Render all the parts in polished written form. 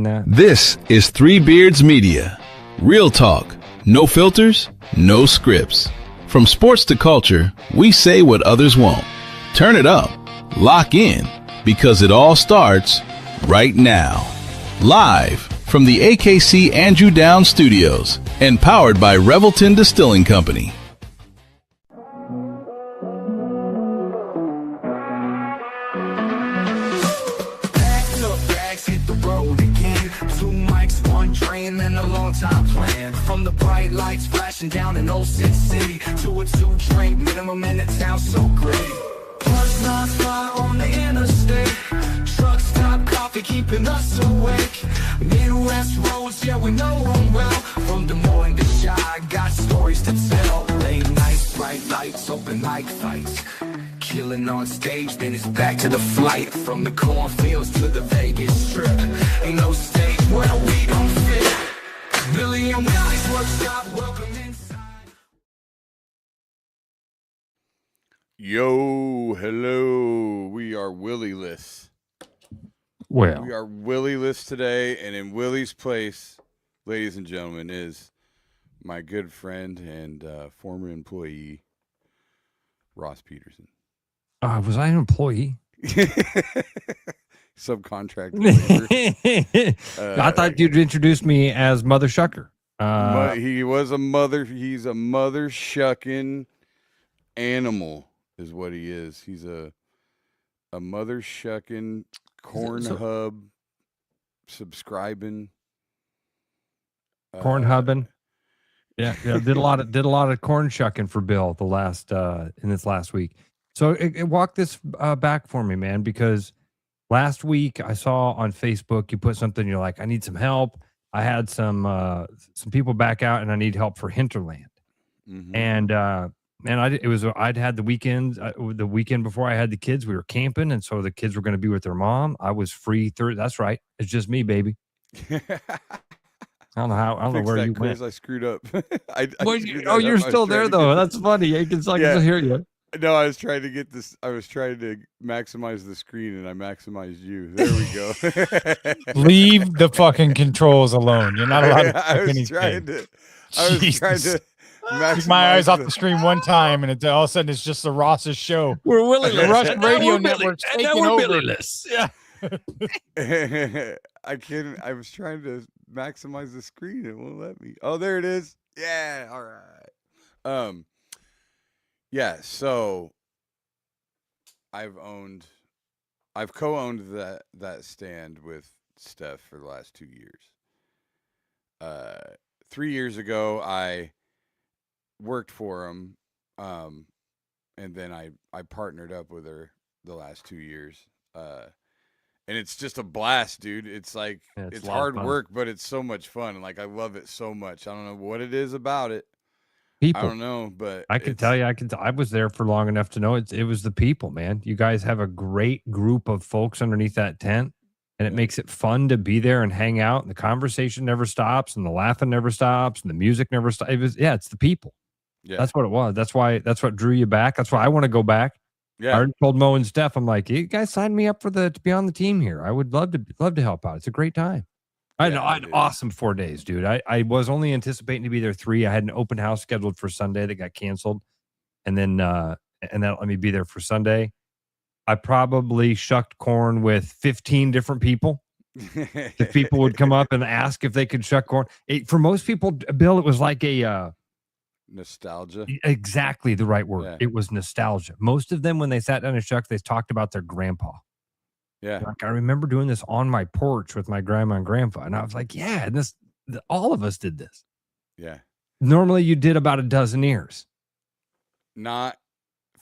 saying that. This is Three Beards Media. Real talk, no filters, no scripts. From sports to culture, we say what others won't. Turn it up, lock in, because it all starts right now. Live from the AKC Andrew Downs Studios and powered by Revelton Distilling Company. Time plan from the bright lights flashing down in Old City to a 2-drink minimum in the town so great. Plus non-stop on the interstate, truck stop coffee keeping us awake. Midwest roads, yeah, we know them well. From Des Moines to Chi, got stories to tell. Late nights, bright lights, open mic fights, killing on stage, then it's back to the flight. From the cornfields to the Vegas Strip, ain't no state where we don't fit. Billy and Willie's workshop, welcome inside. Yo, hello. We are Willie-less. Well, We are Willie-less today, and in Willie's place, ladies and gentlemen, is my good friend and former employee, Ross Peterson. was I an employee? Subcontract. I thought you'd introduce me as Mother Shucker. He was a mother. He's a mother shucking animal, is what he is. He's a mother shucking corn hub subscribing. Corn hubbing. Yeah, did a lot of corn shucking for Bill in this last week. So walk this back for me, man, because last week I saw on Facebook you put something. You're like, I need some help. I had some people back out, and I need help for Hinterland. Mm-hmm. And I'd had the weekend before I had the kids. We were camping, and so the kids were going to be with their mom. I was free Thursday. That's right. It's just me, baby. I don't know where you went. I screwed up. You're still there though. That's funny. I can still hear you. No, I was trying to get this. I was trying to maximize the screen, and I maximized you. There we go. Leave the fucking controls alone. You're not allowed to I was anything. trying to maximize Took my eyes off the screen one time, and all of a sudden it's just the Ross's show. We're Willie. The Russian radio network's taking over. Yeah. I can't. I was trying to maximize the screen. It won't let me. Oh, there it is. Yeah. All right. Yeah. So I've co-owned that stand with Steph for the last 2 years. 3 years ago, I worked for him, and then I partnered up with her the last 2 years. And it's just a blast, dude. It's like, it's hard work, but it's so much fun. And like, I love it so much. I don't know what it is about it. People. I don't know, but I can tell you, I was there for long enough to know it was the people, man. You guys have a great group of folks underneath that tent, and it makes it fun to be there and hang out. And the conversation never stops, and the laughing never stops, and the music never stops. It's the people. Yeah. That's what it was. That's what drew you back. That's why I want to go back. Yeah. I already told Mo and Steph, I'm like, you guys signed me up to be on the team here. I would love to help out. It's a great time. I had an awesome 4 days, dude. I was only anticipating to be there 3. I had an open house scheduled for Sunday that got canceled, and then that let me be there for Sunday. I probably shucked corn with 15 different people. If people would come up and ask if they could shuck corn, for most people, Bill, it was like a nostalgia. Exactly the right word. Yeah. It was nostalgia. Most of them, when they sat down and shucked, they talked about their grandpa. Yeah. Like, I remember doing this on my porch with my grandma and grandpa. And I was like, yeah, and all of us did this. Yeah. Normally you did about a dozen ears. Not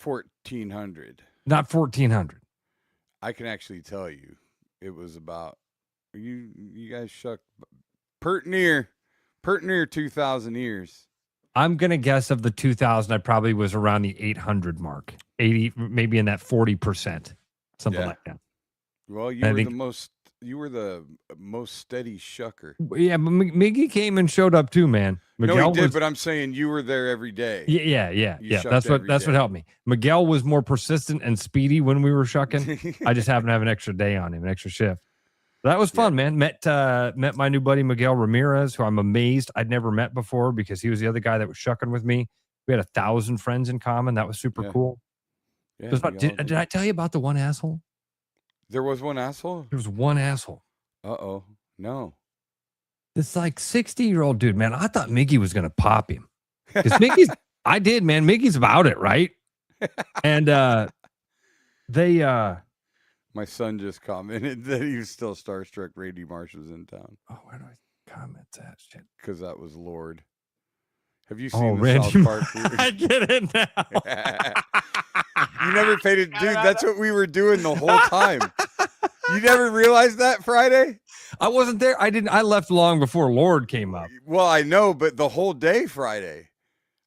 1,400. Not 1,400. I can actually tell you it was about, you guys shucked pert near 2,000 ears. I'm going to guess of the 2,000, I probably was around the 800 mark. 80, maybe in that 40%. Something like that. Well, you were the most steady shucker. Yeah, but Miggy came and showed up too, man. Miguel did, but I'm saying you were there every day. Yeah. That's what helped me. Miguel was more persistent and speedy when we were shucking. I just happened to have an extra day on him, an extra shift. That was fun, man. Met my new buddy Miguel Ramirez, who I'm amazed I'd never met before because he was the other guy that was shucking with me. We had 1,000 friends in common. That was super cool. Yeah, Did I tell you about the one asshole? There was one asshole? There was one asshole. Uh-oh. No. This like 60-year-old dude, man. I thought Miggy was going to pop him. Because Miggy's, I did, man. Miggy's about it, right? And my son just commented that he was still starstruck Randy Marsh was in town. Oh, where do I comment that shit? Because that was Lord. Have you seen the Randy South Park? I get it now. You never paid it, dude. That's what we were doing the whole time. You never realized that Friday? I wasn't there. I left long before Lord came up. Well, I know, but the whole day Friday.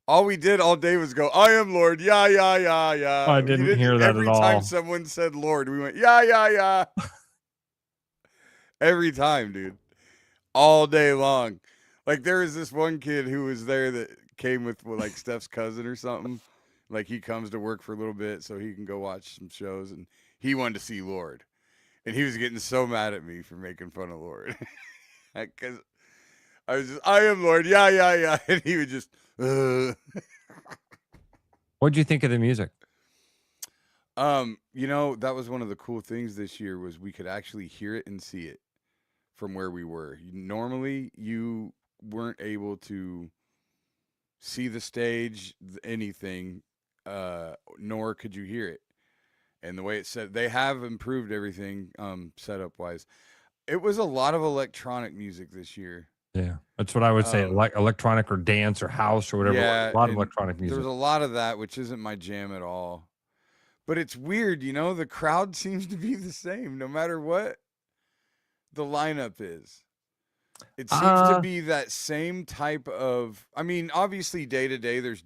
All we did all day was go, I am Lord. Yeah, yeah, yeah, yeah. I didn't hear that every at all. Every time someone said Lord, we went, yeah, yeah, yeah. Every time, dude. All day long. Like, there was this one kid who was there that came with like Steph's cousin or something. Like, he comes to work for a little bit so he can go watch some shows, and he wanted to see Lord. And he was getting so mad at me for making fun of Lord. Because I was just, I am Lord. Yeah, yeah, yeah. And he would just, What'd you think of the music? You know, that was one of the cool things this year was we could actually hear it and see it from where we were. Normally, you weren't able to see the stage, anything, nor could you hear it. And the way it said, they have improved everything setup wise. It was a lot of electronic music this year. Yeah, that's what I would say. Like electronic or dance or house or whatever. Yeah, a lot of electronic music. There was a lot of that, which isn't my jam at all. But it's weird, you know, the crowd seems to be the same no matter what the lineup is. It seems to be that same type of. I mean, obviously, day to day, there's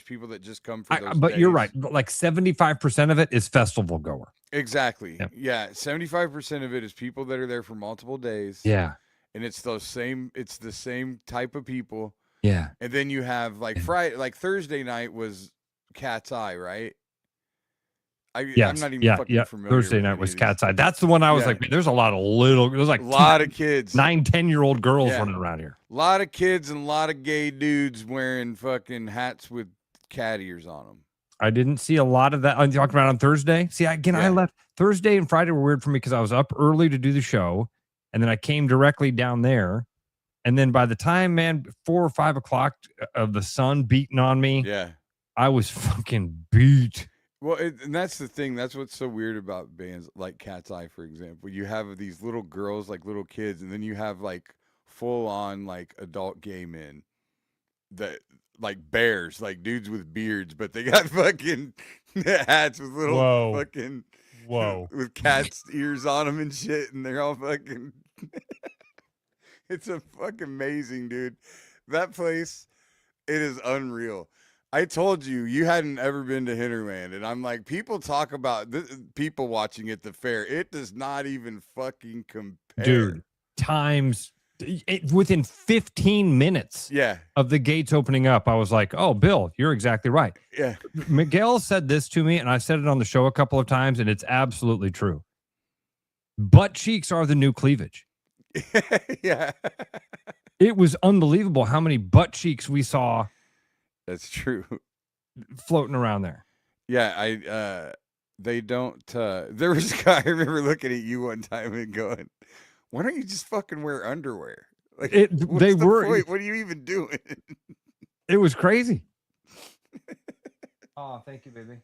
people that just come for those. But days. you're right. Like 75% of it is festival goer. Exactly. Yep. Yeah, 75% of it is people that are there for multiple days. Yeah, and it's the same type of people. Yeah, and then you have like Friday, like Thursday night was Cat's Eye, right? I'm not even fucking familiar. Thursday night was Cat's Eye. That's the one I was like, man, there's a lot of there's like a lot of kids, 9-10-year-old girls running around here. A lot of kids and a lot of gay dudes wearing fucking hats with cat ears on them. I didn't see a lot of that. I'm talking about on Thursday. See, I left Thursday and Friday were weird for me because I was up early to do the show, and then I came directly down there. And then by the time, man, 4 or 5 o'clock of the sun beating on me, I was fucking beat. Well, and that's the thing. That's what's so weird about bands like Cat's Eye, for example. You have these little girls, like little kids, and then you have like full-on like adult gay men that like bears, like dudes with beards, but they got fucking hats with little with cats' ears on them and shit, and they're all fucking. It's a fucking amazing, dude. That place, it is unreal. I told you hadn't ever been to Hinterland, and I'm like, people talk about people watching at the fair. It does not even fucking compare. Dude, within 15 minutes of the gates opening up, I was like, oh, Bill, you're exactly right. Yeah. Miguel said this to me, and I said it on the show a couple of times, and it's absolutely true. Butt cheeks are the new cleavage. Yeah. It was unbelievable how many butt cheeks we saw. That's true. Floating around there. Yeah, they don't there was a guy I remember looking at you one time and going, why don't you just fucking wear underwear? Like what are you even doing? It was crazy. Oh, thank you, baby.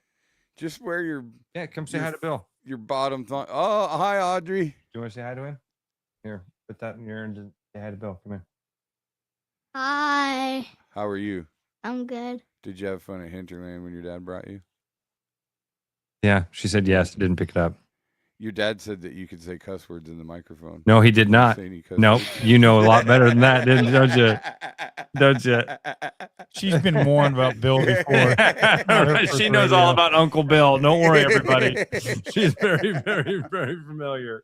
Just wear your come say hi to Bill. Your bottom thong. Oh, hi, Audrey. Do you want to say hi to him? Here, put that in your and just say hi to Bill. Come here. Hi. How are you? I'm good. Did you have fun at Hinterland when your dad brought you? Yeah, she said yes. Didn't pick it up. Your dad said that you could say cuss words in the microphone. No, he did not. No, you know a lot better than that, don't you? Don't you? She's been warned about Bill before. She knows all about Uncle Bill. Don't worry, everybody. She's very, very, very familiar.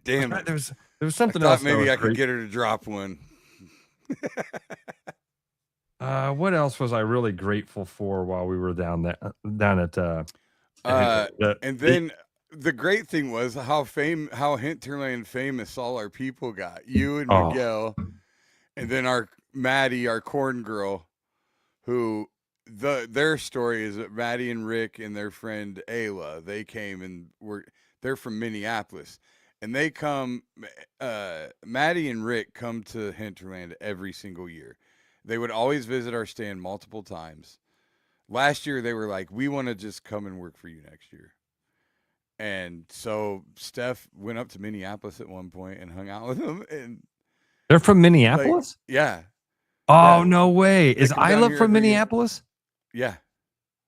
Damn, there was something I else. Thought maybe I could get her to drop one. What else was I really grateful for while we were down at And then the great thing was how Hinterland famous all our people got. You and Oh. Miguel, and then our Maddie, our corn girl, who their story is that Maddie and Rick and their friend Ayla, they came and they're from Minneapolis. And they come, Maddie and Rick come to Hinterland every single year. They would always visit our stand multiple times. Last year, they were like, we want to just come and work for you next year. And so Steph went up to Minneapolis at one point and hung out with them. And they're from Minneapolis? Yeah. Oh, Yeah. no way. They Is come down Isla here from every year. Minneapolis? Yeah.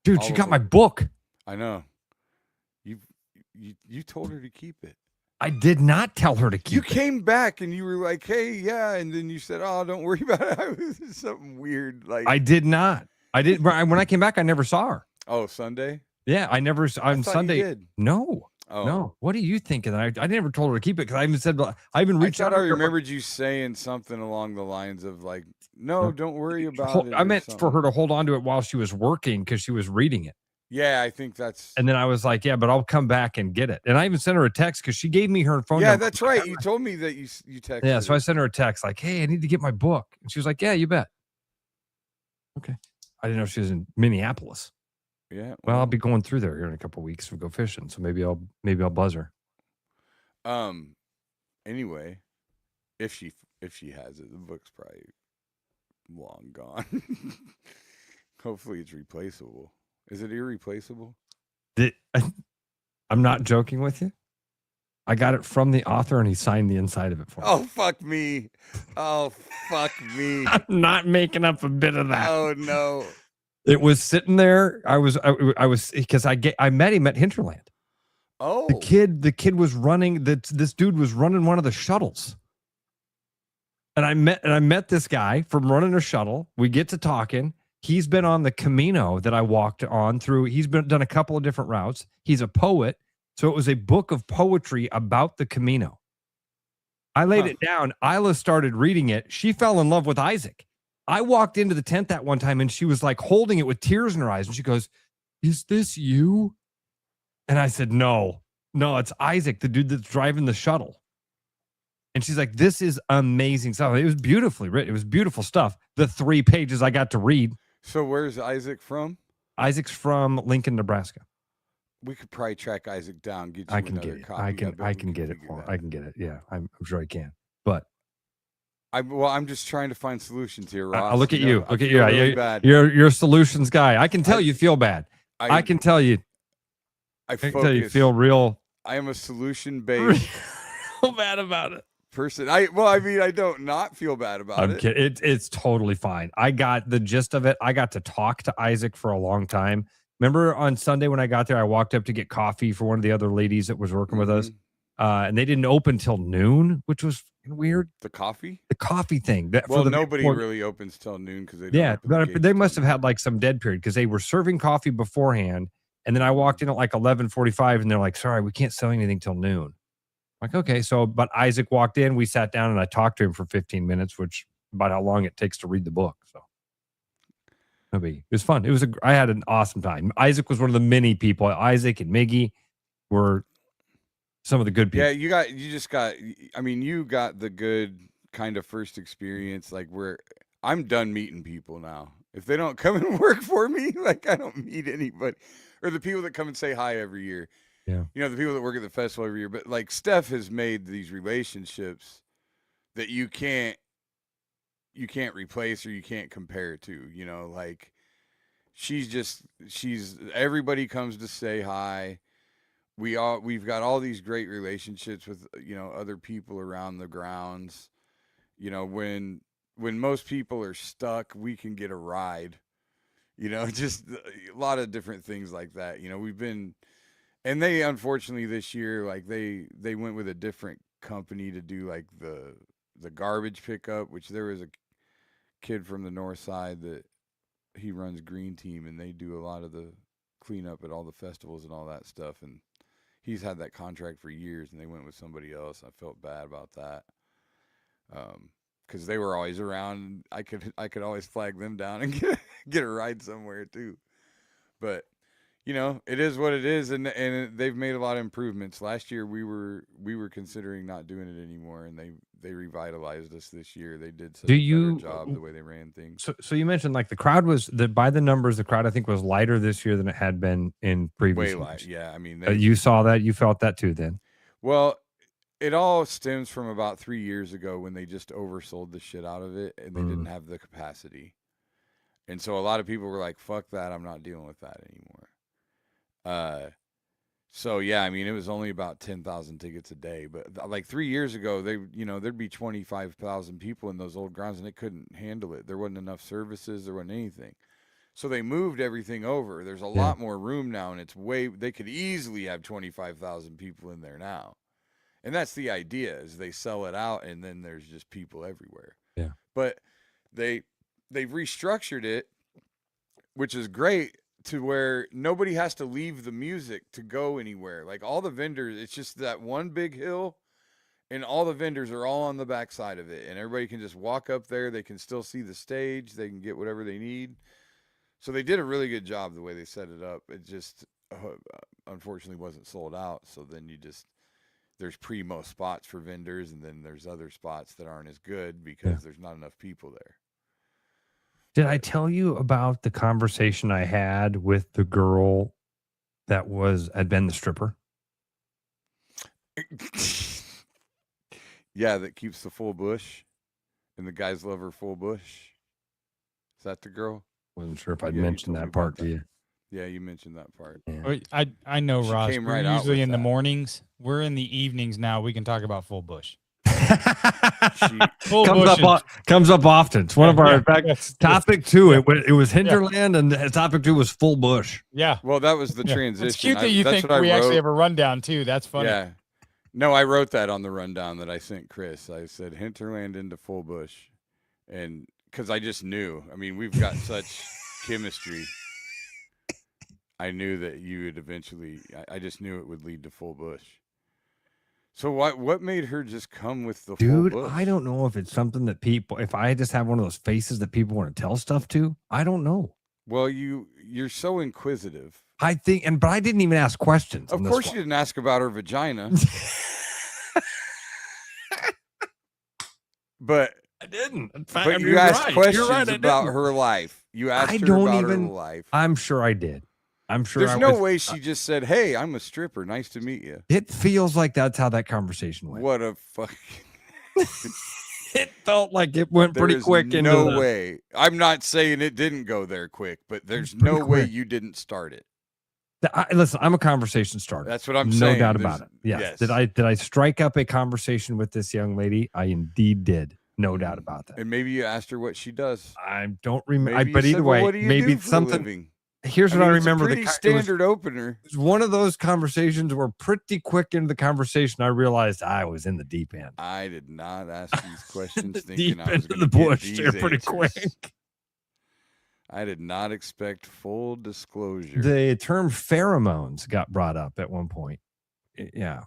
Dude, All she of got my them. book. I know. You told her to keep it. I did not tell her to keep You it. came back and you were like, hey, yeah. And then you said, oh, don't worry about it. It was something weird. Like, I did not. I did. When I came back, I never saw her. oh, Sunday? Yeah, I never. On thought Sunday. you did. No. Oh. No. What are you thinking? I never told her to keep it because I even said, I even I reached thought out. I to her. remembered you saying something along the lines of like, no, don't worry about it. I or meant for something. her to hold on to it while she was working because she was reading it. Yeah, I think that's. And then I was like, yeah, but I'll come back and get it. And I even sent her a text because she gave me her phone Yeah, number. that's right. You told me that you texted. Yeah, so I her. sent her a text like, hey, I need to get my book. And she was like, yeah, you bet. Okay. I didn't know she was in Minneapolis. Yeah. Well, I'll be going through there here in a couple of weeks. We'll go fishing. So maybe I'll buzz her. Anyway, if she has it, the book's probably long gone. Hopefully it's replaceable. Is it irreplaceable? I'm not joking with you. I got it from the author and he signed the inside of it for me. Oh, fuck me. Oh, fuck me. I'm not making up a bit of that. Oh, no. It was sitting there. I was because I met him at Hinterland. Oh. The kid was running this dude was running one of the shuttles. And I met this guy from running a shuttle. We get to talking. He's been on the Camino that I walked on through. He's done a couple of different routes. He's a poet. So it was a book of poetry about the Camino. I laid it down. Isla started reading it. She fell in love with Isaac. I walked into the tent that one time and she was like holding it with tears in her eyes. And she goes, is this you? And I said, no, it's Isaac, the dude that's driving the shuttle. And she's like, this is amazing stuff. It was beautifully written. It was beautiful stuff. The 3 pages I got to read. So where's Isaac from? Isaac's from Lincoln, Nebraska. We could probably track Isaac down. Get you I can another get it. copy. I bet can we get it figure for. that I can get it. Yeah, I'm sure I can. But I'm just trying to find solutions here, Ross. look at you. I Look at feel you. really bad. You're a solutions guy. I can tell you feel bad. I can tell you. I can tell you feel real. I am a solution-based Feel bad about it. person. I don't not feel bad about I'm it. kidding. It's totally fine. I got the gist of it. I got to talk to Isaac for a long time. Remember on Sunday when I got there, I walked up to get coffee for one of the other ladies that was working with us. And they didn't open till noon, which was weird. The coffee thing. Nobody really opens till noon because they don't open the but gates they till must have noon. had like some dead period because they were serving coffee beforehand. And then I walked in at like 11:45 and they're like, sorry, we can't sell anything till noon. I'm like, okay. So, but Isaac walked in, we sat down and I talked to him for 15 minutes, which about how long it takes to read the book. So it was fun. I had an awesome time. Isaac was one of the many people. Isaac and Miggy were some of the good people. Yeah, you got the good kind of first experience, like where I'm done meeting people now. If they don't come and work for me, like I don't meet anybody. Or the people that come and say hi every year. Yeah. You know, the people that work at the festival every year. But like Steph has made these relationships that you can't replace or you can't compare to, you know, like everybody comes to say hi. We've got all these great relationships with, you know, other people around the grounds. You know, when most people are stuck, we can get a ride. You know, just a lot of different things like that. You know, and they unfortunately this year, like they went with a different company to do like the garbage pickup, which there was a kid from the north side that he runs Green Team and they do a lot of the cleanup at all the festivals and all that stuff. And he's had that contract for years and they went with somebody else. I felt bad about that. Because they were always around. I could always flag them down and get a ride somewhere too. But you know, it is what it is, and they've made a lot of improvements. Last year we were considering not doing it anymore, and they revitalized us this year. They did such a better job the way they ran things. So you mentioned like the crowd was by the numbers, the crowd I think was lighter this year than it had been in previous years. Yeah. I mean, you saw that, you felt that too then. Well, it all stems from about 3 years ago when they just oversold the shit out of it, and they didn't have the capacity. And so a lot of people were like, fuck that, I'm not dealing with that anymore. So yeah, I mean, it was only about 10,000 tickets a day, but like 3 years ago, there'd be 25,000 people in those old grounds, and they couldn't handle it. There wasn't enough services, there wasn't anything. So they moved everything over. There's a lot more room now, and they could easily have 25,000 people in there now. And that's the idea, is they sell it out, and then there's just people everywhere. Yeah. But they've restructured it, which is great, to where nobody has to leave the music to go anywhere. Like all the vendors, it's just that one big hill, and all the vendors are all on the back side of it, and everybody can just walk up there. They can still see the stage. They can get whatever they need. So they did a really good job the way they set it up. It just unfortunately wasn't sold out. So then there's primo spots for vendors, and then there's other spots that aren't as good because there's not enough people there. Did I tell you about the conversation I had with the girl that had been the stripper? Yeah, that keeps the full bush, and the guys love her full bush. Is that the girl? Wasn't sure if I'd mentioned that part to you. Yeah, you mentioned that part. Yeah. I know, She Ross. came We're right out usually with in the that. mornings. We're in the evenings now. We can talk about full bush. Full comes up often. It's one of our topic 2. It was hinterland, and topic 2 was full bush. Yeah. Well, that was the transition. It's cute that you think we actually have a rundown too. That's funny. Yeah. No, I wrote that on the rundown that I sent Chris. I said hinterland into full bush, and because I just knew. I mean, we've got such chemistry. I knew that you would eventually. I just knew it would lead to full bush. So what made her just come with the full bush? I don't know if it's something that people. If I just have one of those faces that people want to tell stuff to, I don't know. Well, you're so inquisitive. I think, but I didn't even ask questions. Of course, you didn't ask about her vagina. But I didn't. But you asked questions about her life. You asked her about her life. I'm sure I did. I'm sure. There's no way she just said, "Hey, I'm a stripper. Nice to meet you." It feels like that's how that conversation went. What a fuck. It felt like it went pretty quick. No way. I'm not saying it didn't go there quick, but there's no way you didn't start it. Listen, I'm a conversation starter. That's what I'm saying. No doubt about it. Yes. Did I strike up a conversation with this young lady? I indeed did. No doubt about that. And maybe you asked her what she does. I don't remember. But either way, maybe it's something. Here's what I remember. It's a pretty standard opener. It was one of those conversations where pretty quick into the conversation, I realized I was in the deep end. I did not ask these questions thinking I was going to get bush. These They're pretty quick. I did not expect full disclosure. The term pheromones got brought up at one point. Yeah.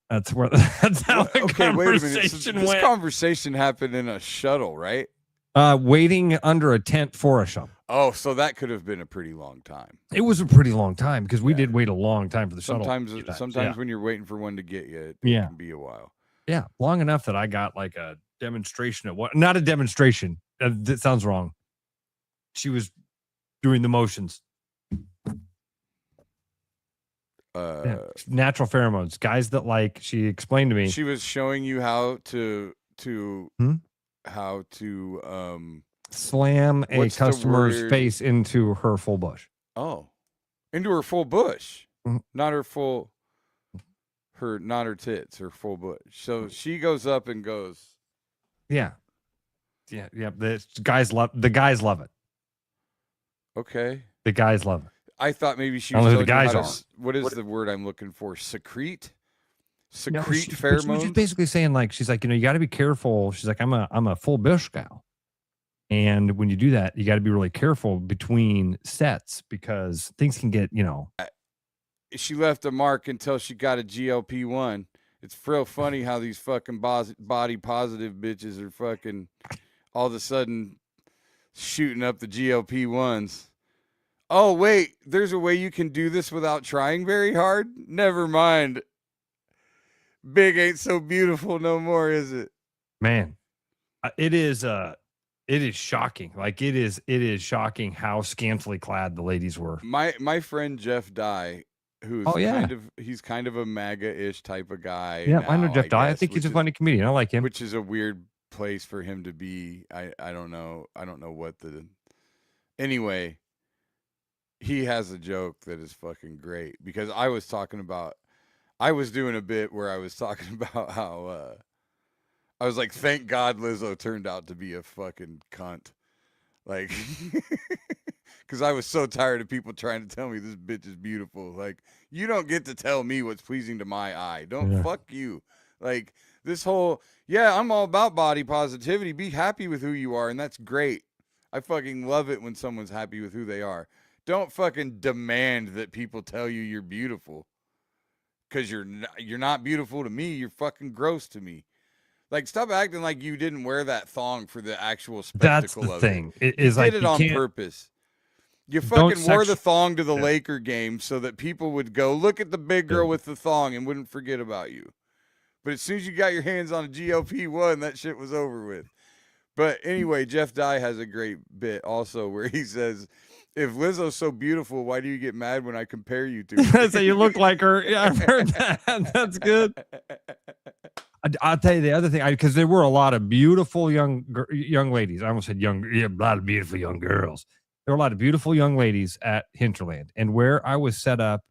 That's how the conversation wait a minute. So went. This conversation happened in a shuttle, right? Waiting under a tent for a shuttle. Oh, so that could have been a pretty long time. It was a pretty long time because we did wait a long time for the shuttle. Sometimes when you're waiting for one to get you, it can be a while. Yeah, long enough that I got like a demonstration of what? Not a demonstration. That sounds wrong. She was doing the motions. Natural pheromones, guys that she explained to me. She was showing you how to slam a customer's face into her full bush. Oh, into her full bush, not her tits, her full bush. So she goes up and goes. Yeah. The guys love it. Okay. The guys love it. I thought maybe she was. The guys are. What is the word I'm looking for? Secrete pheromones. She was just basically saying she's like, you got to be careful. She's like, I'm a full bush gal, and when you do that, you got to be really careful between sets because things can get. She left a mark until she got a GLP-1. It's real funny how these fucking body positive bitches are fucking all of a sudden shooting up the GLP-1s. Oh, wait, there's a way you can do this without trying very hard? Never mind. Big ain't so beautiful no more, is it? Man, it is shocking. Like it is shocking how scantily clad the ladies were. My friend Jeff Dye, who's he's kind of a MAGA-ish type of guy. Yeah, now, I know Jeff Dye. I think he's a funny comedian. I like him. Which is a weird place for him to be. I don't know. I don't know what the. Anyway, he has a joke that is fucking great because I was doing a bit where I was talking about how I was like, thank God Lizzo turned out to be a fucking cunt. Like, because I was so tired of people trying to tell me this bitch is beautiful. Like, you don't get to tell me what's pleasing to my eye. Don't fuck you. Like, this whole, I'm all about body positivity. Be happy with who you are, and that's great. I fucking love it when someone's happy with who they are. Don't fucking demand that people tell you you're beautiful. Because you're not beautiful to me. You're fucking gross to me. Like, stop acting like you didn't wear that thong for the actual spectacle. That's the of thing. It. You did it on purpose. You fucking wore the thong to the Laker game so that people would go, look at the big girl with the thong and wouldn't forget about you. But as soon as you got your hands on a GLP-1, that shit was over with. But anyway, Jeff Dye has a great bit also where he says, if Lizzo's so beautiful, why do you get mad when I compare you to her? So you look like her. Yeah, I've heard that. That's good. I'll tell you the other thing, because there were a lot of beautiful young ladies. I almost said a lot of beautiful young girls. There were a lot of beautiful young ladies at Hinterland. And where I was set up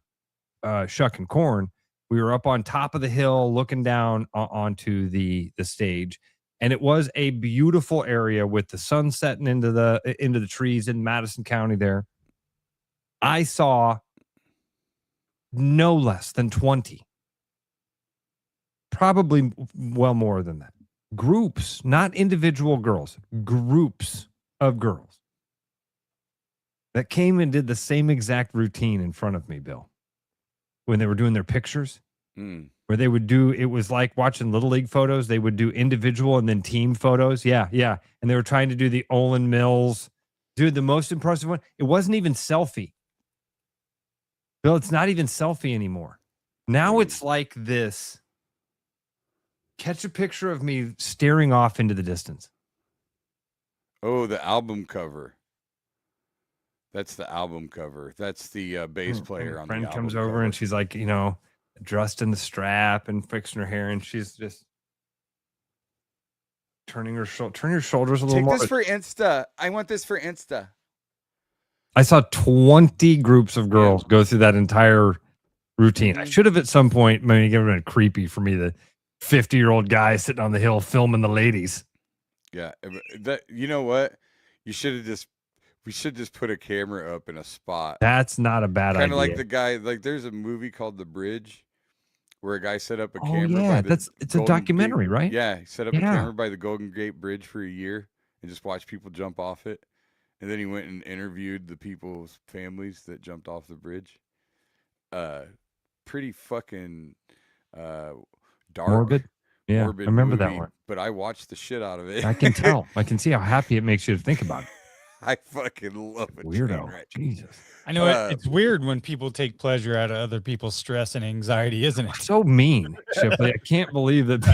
shucking corn, we were up on top of the hill looking down onto the stage. And it was a beautiful area with the sun setting into the trees in Madison County there. I saw no less than 20. Probably well more than that. Groups, not individual girls, groups of girls that came and did the same exact routine in front of me, Bill, when they were doing their pictures. Where they would do, it was like watching Little League photos. They would do individual and then team photos. Yeah. And they were trying to do the Olin Mills. Dude, the most impressive one, it wasn't even selfie. Bill, it's not even selfie anymore. Now it's like this. Catch a picture of me staring off into the distance. Oh, the album cover. That's the album cover. That's the bass player on the album. Friend comes over and she's like, dressed in the strap and fixing her hair, and she's just turning your shoulders a little more. Take this for Insta. I want this for Insta. I saw 20 groups of girls go through that entire routine. I should have at some point, maybe it would have been creepy for me, the 50-year-old guy sitting on the hill filming the ladies. Yeah. That, you know what? We should just put a camera up in a spot. That's not a bad idea. Kind of like the guy, like there's a movie called The Bridge where a guy set up a camera. Yeah, it's a documentary, right? Yeah, he set up a camera by the Golden Gate Bridge for a year and just watched people jump off it. And then he went and interviewed the people's families that jumped off the bridge. Pretty fucking dark. Morbid. Yeah, morbid I remember movie, that one. But I watched the shit out of it. I can tell. I can see how happy it makes you to think about it. I fucking love it. Weirdo. Jesus. I know it's weird when people take pleasure out of other people's stress and anxiety, isn't it? So mean, Shipley. I can't believe that.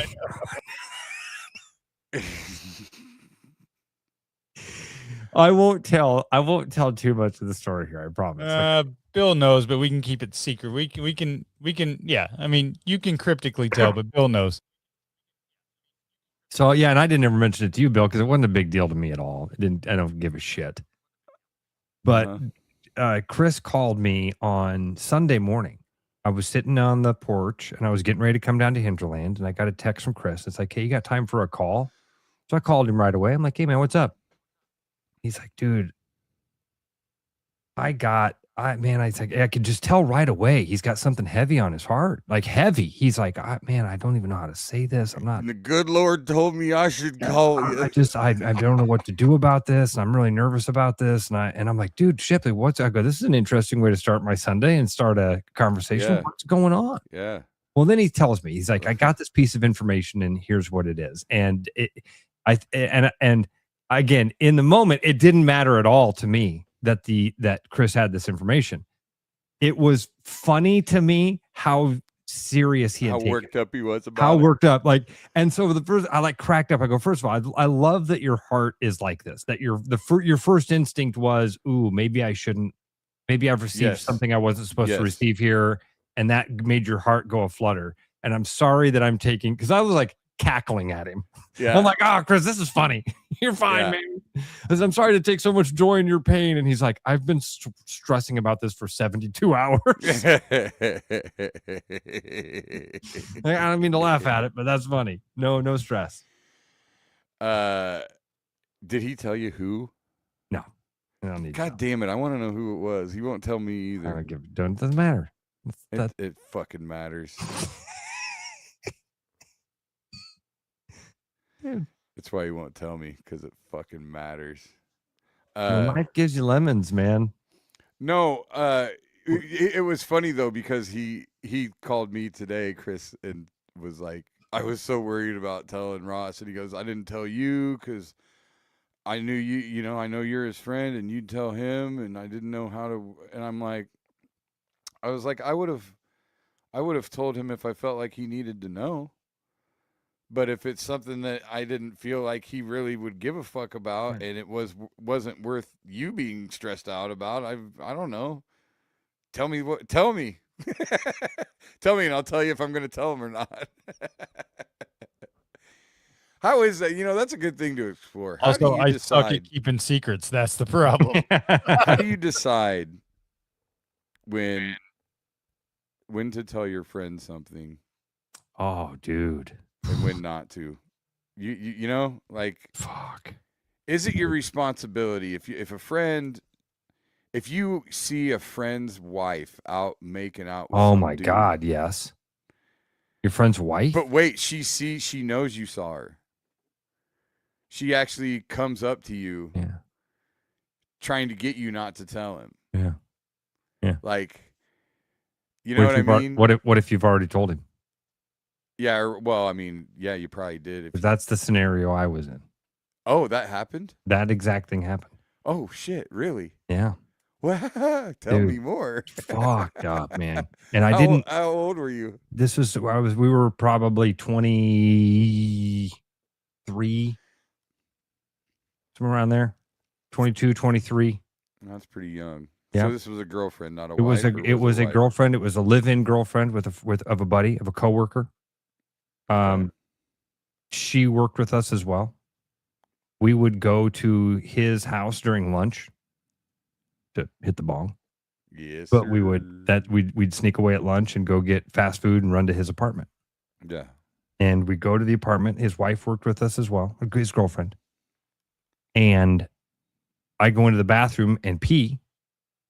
I won't tell too much of the story here. I promise. Bill knows, but we can keep it secret. We can. Yeah. I mean, you can cryptically tell, but Bill knows. So yeah, and I didn't ever mention it to you, Bill, because it wasn't a big deal to me at all. I don't give a shit. But Chris called me on Sunday morning. I was sitting on the porch and I was getting ready to come down to Hinterland, and I got a text from Chris. It's like, hey, you got time for a call? So I called him right away. I'm like, hey man, what's up? He's like, dude, I could just tell right away. He's got something heavy on his heart, like heavy. He's like, man, I don't even know how to say this. I'm not. And the good Lord told me I should call you. I don't know what to do about this. And I'm really nervous about this. And I'm like, dude, Shipley, I go, this is an interesting way to start my Sunday and start a conversation. Yeah. What's going on? Yeah. Well, then he tells me, he's like, I got this piece of information and here's what it is. And again, in the moment, it didn't matter at all to me that Chris had this information. It was funny to me how serious he had How taken worked up he was about how it. worked up. Like, and so the first, I like cracked up. I go, first of all, I love that your heart is like this, that your first instinct was, ooh, maybe I shouldn't, maybe I've received Yes. something I wasn't supposed to Yes. receive here. And that made your heart go aflutter. And I'm sorry that I'm taking, because I was like cackling at him. Yeah. I'm like, oh, Chris, this is funny. You're fine, Yeah. man. Because I'm sorry to take so much joy in your pain. And he's like, I've been stressing about this for 72 hours. Like, I don't mean to laugh at it, but that's funny. No stress. Did he tell you who? No, I don't need. God damn it! I want to know who it was. He won't tell me I either. don't give. Don't. Doesn't matter. It fucking matters. Dude. That's why he won't tell me, because it fucking matters. Life gives you lemons, man. No, it was funny though, because he called me today, Chris, and was like, I was so worried about telling Ross, and he goes, I didn't tell you because I knew you, I know you're his friend, and you'd tell him, and I didn't know how to, and I'm like, I was like, I would have told him if I felt like he needed to know. But if it's something that I didn't feel like he really would give a fuck about, Right. and it wasn't worth you being stressed out about, I don't know. Tell me. Tell me, and I'll tell you if I'm going to tell him or not. How is that? That's a good thing to explore. How Also, do you I suck decide? at keeping secrets. That's the problem. How do you decide when to tell your friend something Oh, dude. and when not to? You know, like, Fuck. is it your responsibility if you see a friend's wife out making out with Oh some my dude, God. Yes. Your friend's wife. but wait, she knows you saw her. She actually comes up to you Yeah. trying to get you not to tell him. Yeah. Like, you know what I mean? What if you've already told him? Yeah, well, I mean, yeah, you probably did. 'Cause that's the scenario I was in. Oh, that happened? That exact thing happened. Oh shit, really? Yeah. What? Tell Dude, me more. Fucked up, man. And I How- didn't. How old were you? This was. We were probably 23, somewhere around there. 22, 23. That's pretty young. Yeah. So this was a girlfriend, not a It was wife. a. or It was a wife? girlfriend. It was a live-in girlfriend of a buddy, of a coworker. Okay. She worked with us as well. We would go to his house during lunch to hit the bong. Yes. But we'd sneak away at lunch and go get fast food and run to his apartment. Yeah. And we go to the apartment. His wife worked with us as well, his girlfriend. And I go into the bathroom and pee,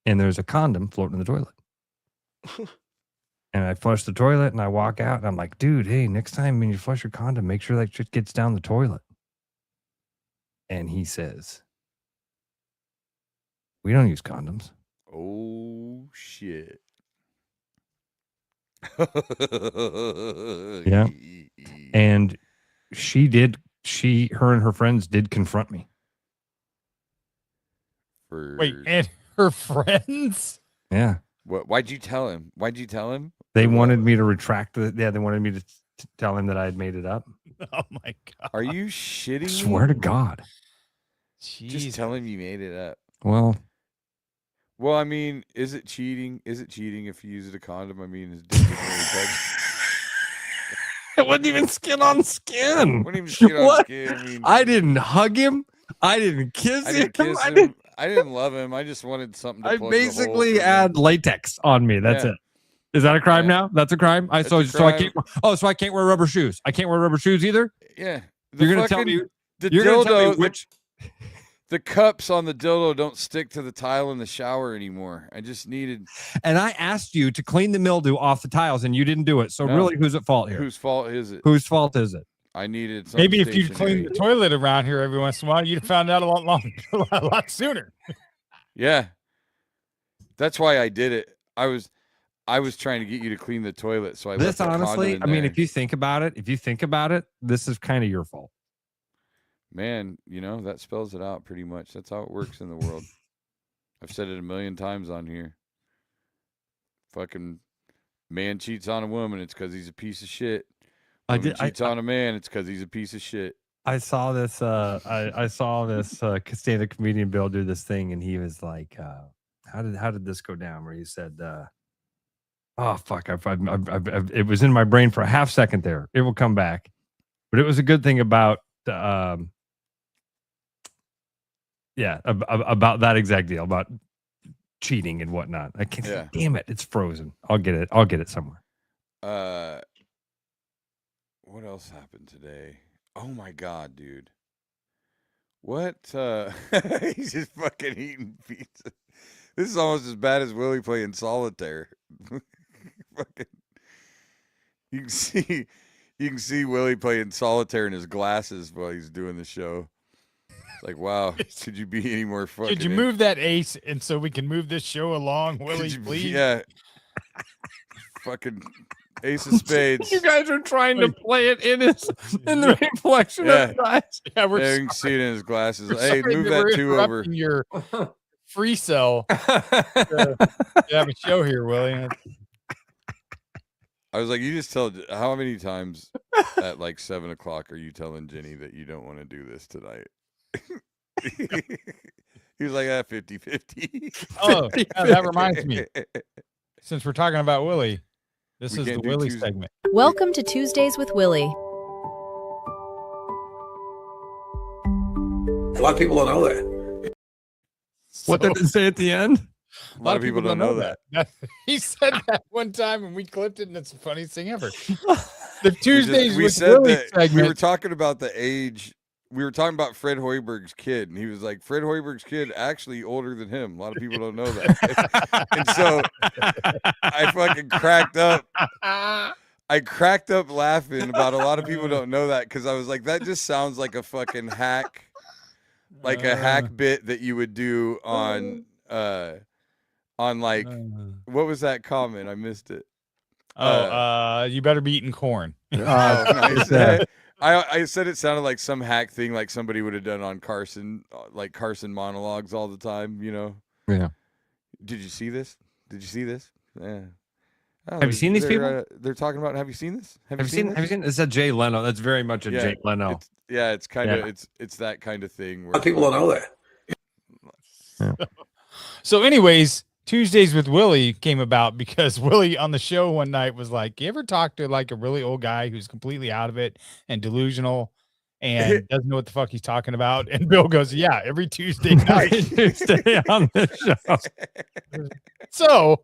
and there's a condom floating in the toilet. And I flush the toilet and I walk out and I'm like, dude, hey, next time when you flush your condom, make sure that shit gets down the toilet. And he says, we don't use condoms. Oh shit. Yeah. And her and her friends did confront me. Wait, and her friends? Yeah. What? Why'd you tell him? They Or what? wanted me to retract they wanted me to tell him that I had made it up. Oh my God. Are you shitting me? Swear to God. Jeez. Just tell him you made it up. Well, Well, I mean, is it cheating? Is it cheating if you use a condom? I mean, his dick isn't really touched. it wasn't even skin on skin. What even skin on What? skin? I mean, I didn't hug him. I didn't kiss I him. didn't kiss I him. didn't- I didn't love him. I just wanted something to I plug the hole basically for him. add latex on me. That's Yeah. it. Is that a crime Yeah. now? That's a crime. That's So a I crime. can't. So I can't wear rubber shoes. I can't wear rubber shoes either. Yeah. You're gonna tell me. the You're gonna tell me dildo, which. the cups on the dildo don't stick to the tile in the shower anymore. I just needed. And I asked you to clean the mildew off the tiles, and you didn't do it. So No. really, who's at fault here? Whose fault is it? Whose fault is it? I needed something. Maybe if you'd stationary. cleaned the toilet around here every once in a while, you'd have found out a lot sooner. Yeah. That's why I did it. I was trying to get you to clean the toilet, so I This left the condom honestly, in I mean, there. if you think about it, this is kind of your fault. Man, that spells it out pretty much. That's how it works in the world. I've said it a million times on here. Fucking man cheats on a woman, it's because he's a piece of shit. Woman cheats on a man, it's because he's a piece of shit. I saw this. I saw this stand-up comedian Bill do this thing, and he was like, "How did this go down?" Where he said, "Oh fuck, it was in my brain for a half second there. It will come back." But it was a good thing about about that exact deal about cheating and whatnot. I can't. Yeah. Damn it, it's frozen. I'll get it somewhere. What else happened today? Oh my god, dude. What? He's just fucking eating pizza. This is almost as bad as Willie playing solitaire. Fucking, you can see Willie playing solitaire in his glasses while he's doing the show. It's like, wow, could you be any more fucking? Could you move that ace and so we can move this show along, Willie, please? Yeah. Fucking ace of spades. You guys are trying to play it in the reflection of his eyes. Yeah, you can see it in his glasses. Hey, move that two over. Your free cell to have a show here, Willie. I was like, you just tell. How many times at like 7 o'clock are you telling Jenny that you don't want to do this tonight? He was like, 50-50. Oh, yeah, that reminds me. Since we're talking about Willie, this is the Willie segment. Welcome to Tuesdays with Willie. A lot of people don't know that. What did it say at the end? A lot of people don't know that. He said that one time and we clipped it, and it's the funniest thing ever. The Tuesdays we with said Willie that segment. we were talking about the age. We were talking about Fred Hoiberg's kid, and he was like, Fred Hoiberg's kid actually older than him. A lot of people don't know that. And so I fucking cracked up. I cracked up laughing about a lot of people don't know that, because I was like, that just sounds like a fucking hack, like a hack bit that you would do on like, what was that comment? I missed it. You better be eating corn. I said it sounded like some hack thing, like somebody would have done on Carson, like Carson monologues all the time, you know? Yeah. Did you see this? Yeah. Oh, Have you seen these people? They're talking about. Have you seen this? Have you seen? It's a Jay Leno. That's very much a Jay Leno. It's kind of it's that kind of thing. A lot of people don't know that. Yeah. So, anyways, Tuesdays with Willie came about because Willie on the show one night was like, "You ever talk to like a really old guy who's completely out of it and delusional and doesn't know what the fuck he's talking about?" And Bill goes, "Yeah, every Tuesday night." Tuesday on the show. So,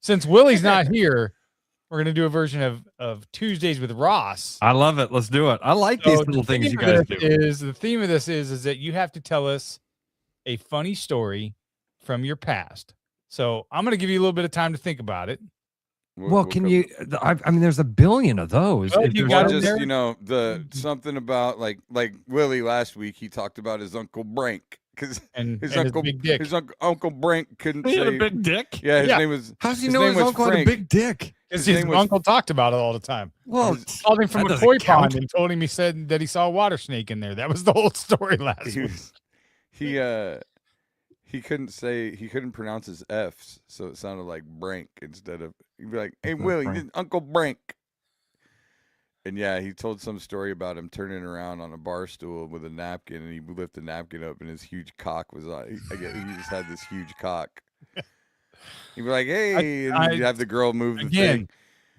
since Willie's not here, we're gonna do a version of Tuesdays with Ross. I love it. Let's do it. I like these little things you guys do. The theme of this is that you have to tell us a funny story from your past. So I'm going to give you a little bit of time to think about it. Well, can you? I mean, there's a billion of those. Well, you got just the something about like Willie last week. He talked about his Uncle Brank because his uncle, big dick. his Uncle Brank couldn't He say had a big dick. Yeah, his name was. How does he know his uncle had a big dick? Because his uncle talked about it all the time. Well, called him from a koi pond and told him he said that he saw a water snake in there. That was the whole story last week. He couldn't pronounce his F's, so it sounded like Brank instead of, he'd be like, "Hey Willie, Uncle Brank." And yeah, he told some story about him turning around on a bar stool with a napkin, and he lifted the napkin up, and his huge cock was on. I guess he just had this huge cock. He'd be like, "Hey," and he'd have the girl move the thing.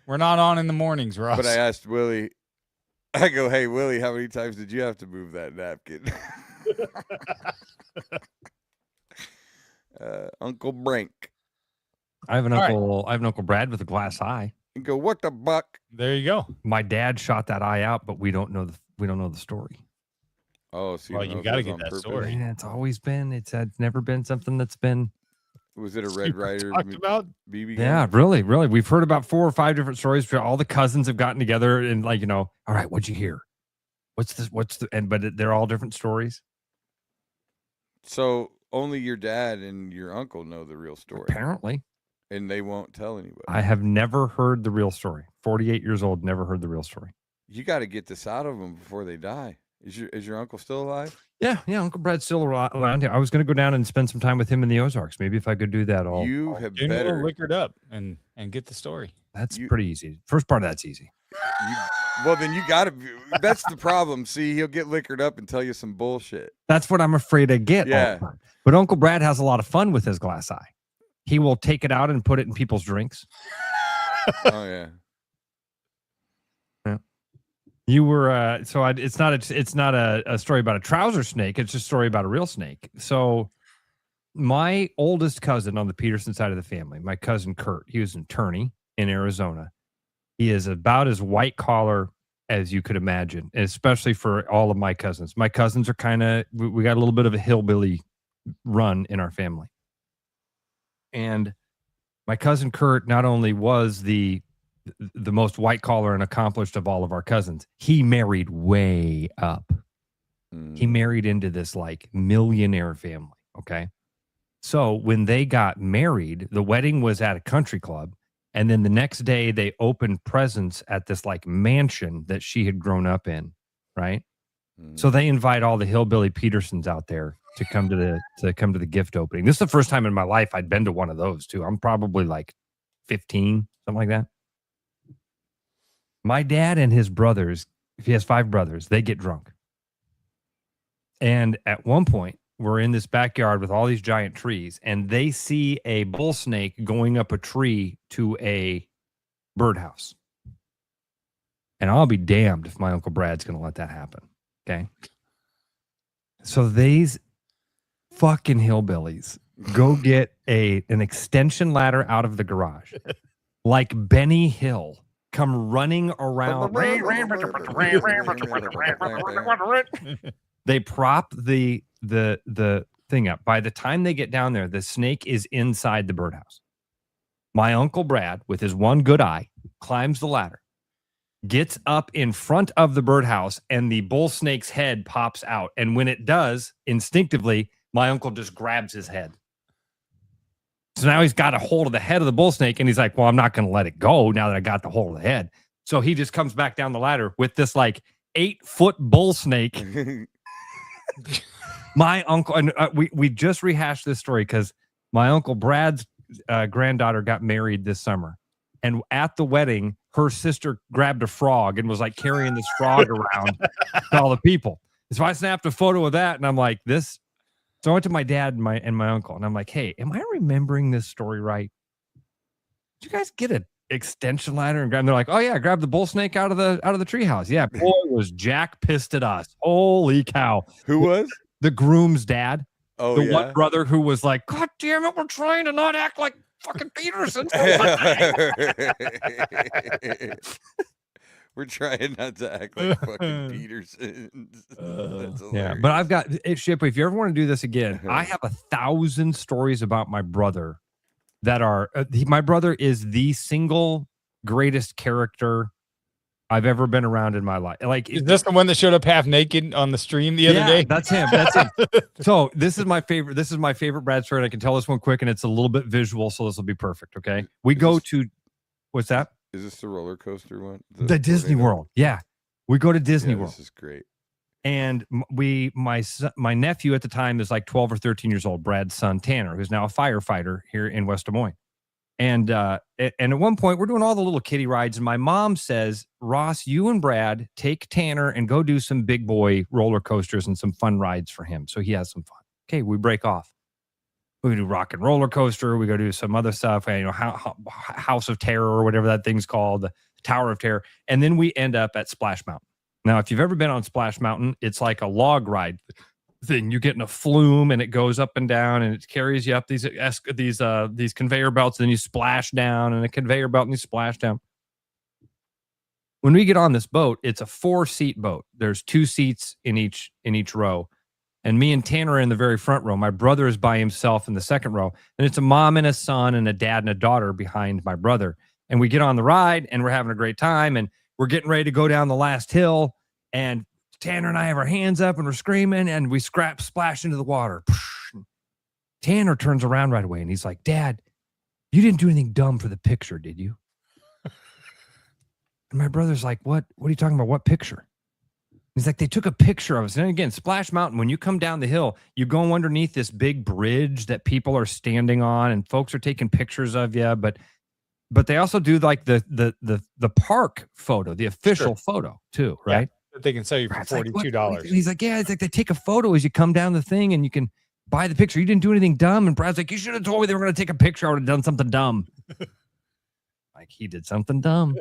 We're not on in the mornings, Ross. But I asked Willie, I go, "Hey Willie, how many times did you have to move that napkin?" Uncle Brank. I have an uncle. I have an Uncle Brad with a glass eye. You go, "What the buck?" There you go. My dad shot that eye out, but we don't know the story. Oh, so well, you got to get that story. Yeah, it's always been. It's never been something that's been. Was it a Red Rider talked about? BB gun? Yeah, really. We've heard about 4 or 5 different stories. All the cousins have gotten together and like, all right, what'd you hear? What's this? But they're all different stories. So only your dad and your uncle know the real story. Apparently. And they won't tell anybody. I have never heard the real story. 48 years old, never heard the real story. You got to get this out of them before they die. Is your uncle still alive? Yeah, Uncle Brad's still around here. I was going to go down and spend some time with him in the Ozarks. Maybe if I could do that, You have Get better. liquored up and get the story. that's pretty easy. First part of that's easy. Well, then you got to. That's the problem. See, he'll get liquored up and tell you some bullshit. That's what I'm afraid to get. All Yeah. the time. But Uncle Brad has a lot of fun with his glass eye. He will take it out and put it in people's drinks. Oh yeah. You were it's not a story about a trouser snake. It's just a story about a real snake. So my oldest cousin on the Peterson side of the family, my cousin Kurt, he was an attorney in Arizona. He is about as white collar as you could imagine, especially for all of my cousins. My cousins are we got a little bit of a hillbilly run in our family. And my cousin Kurt not only was the most white collar and accomplished of all of our cousins, he married way up. He married into this like millionaire family. Okay. So when they got married, the wedding was at a country club. And then the next day they opened presents at this like mansion that she had grown up in. Right. So they invite all the hillbilly Petersons out there to come to the gift opening. This is the first time in my life I'd been to one of those too. I'm probably like 15, something like that. My dad and his brothers, if he has 5 brothers, they get drunk. And at one point, we're in this backyard with all these giant trees, and they see a bull snake going up a tree to a birdhouse. And I'll be damned if my Uncle Brad's going to let that happen. Okay. So these fucking hillbillies go get an extension ladder out of the garage, like Benny Hill. Come running around. They prop the thing up. By the time they get down there, the snake is inside the birdhouse. My Uncle Brad, with his one good eye, climbs the ladder, gets up in front of the birdhouse, and the bull snake's head pops out. And when it does, instinctively, my uncle just grabs his head. So now he's got a hold of the head of the bull snake, and he's like, well, I'm not going to let it go now that I got the hold of the head. So he just comes back down the ladder with this like 8-foot bull snake. My uncle, and we just rehashed this story because my Uncle Brad's granddaughter got married this summer. And at the wedding, her sister grabbed a frog and was like carrying this frog around to all the people. So I snapped a photo of that, and I'm like, this. So I went to my dad and my uncle, and I'm like, hey, am I remembering this story right? Did you guys get an extension ladder and grab? And they're like, oh yeah, grab the bull snake out of the treehouse. Yeah, boy, was Jack pissed at us. Holy cow! Who was the groom's dad? Oh, the one brother who was like, God damn it, we're trying to not act like fucking Peterson. We're trying not to act like fucking Petersons. Yeah, but I've got Ship. If you ever want to do this again, I have 1,000 stories about my brother that are. My brother is the single greatest character I've ever been around in my life. Like, is this the one that showed up half naked on the stream the other day? That's him. That's him. So this is my favorite. This is my favorite Brad story. And I can tell this one quick, and it's a little bit visual, so this will be perfect. Okay, we go to what's that? Is this the roller coaster one? The Disney World. Yeah. We go to Disney World. This is great. And my nephew at the time is like 12 or 13 years old, Brad's son, Tanner, who's now a firefighter here in West Des Moines. And at one point, we're doing all the little kiddie rides. And my mom says, Ross, you and Brad take Tanner and go do some big boy roller coasters and some fun rides for him. So he has some fun. Okay, we break off. We do rock and roller coaster. We go do some other stuff, House of Terror or whatever that thing's called, the Tower of Terror. And then we end up at Splash Mountain. Now, if you've ever been on Splash Mountain, it's like a log ride thing. You get in a flume and it goes up and down and it carries you up these conveyor belts. And then you splash down and a conveyor belt and you splash down. When we get on this boat, it's a 4-seat boat. There's 2 seats in each row. And me and Tanner are in the very front row. My brother is by himself in the second row. And it's a mom and a son and a dad and a daughter behind my brother. And we get on the ride and we're having a great time. And we're getting ready to go down the last hill. And Tanner and I have our hands up and we're screaming and we splash into the water. Tanner turns around right away and he's like, Dad, you didn't do anything dumb for the picture, did you? And my brother's like, what are you talking about? What picture? He's like, they took a picture of us. And again, Splash Mountain, when you come down the hill, you go underneath this big bridge that people are standing on and folks are taking pictures of you. But they also do like the park photo, the official photo too, right? That they can sell you for $42. He's like, yeah, it's like they take a photo as you come down the thing and you can buy the picture. You didn't do anything dumb. And Brad's like, you should have told me they were going to take a picture. I would have done something dumb. Like he did something dumb.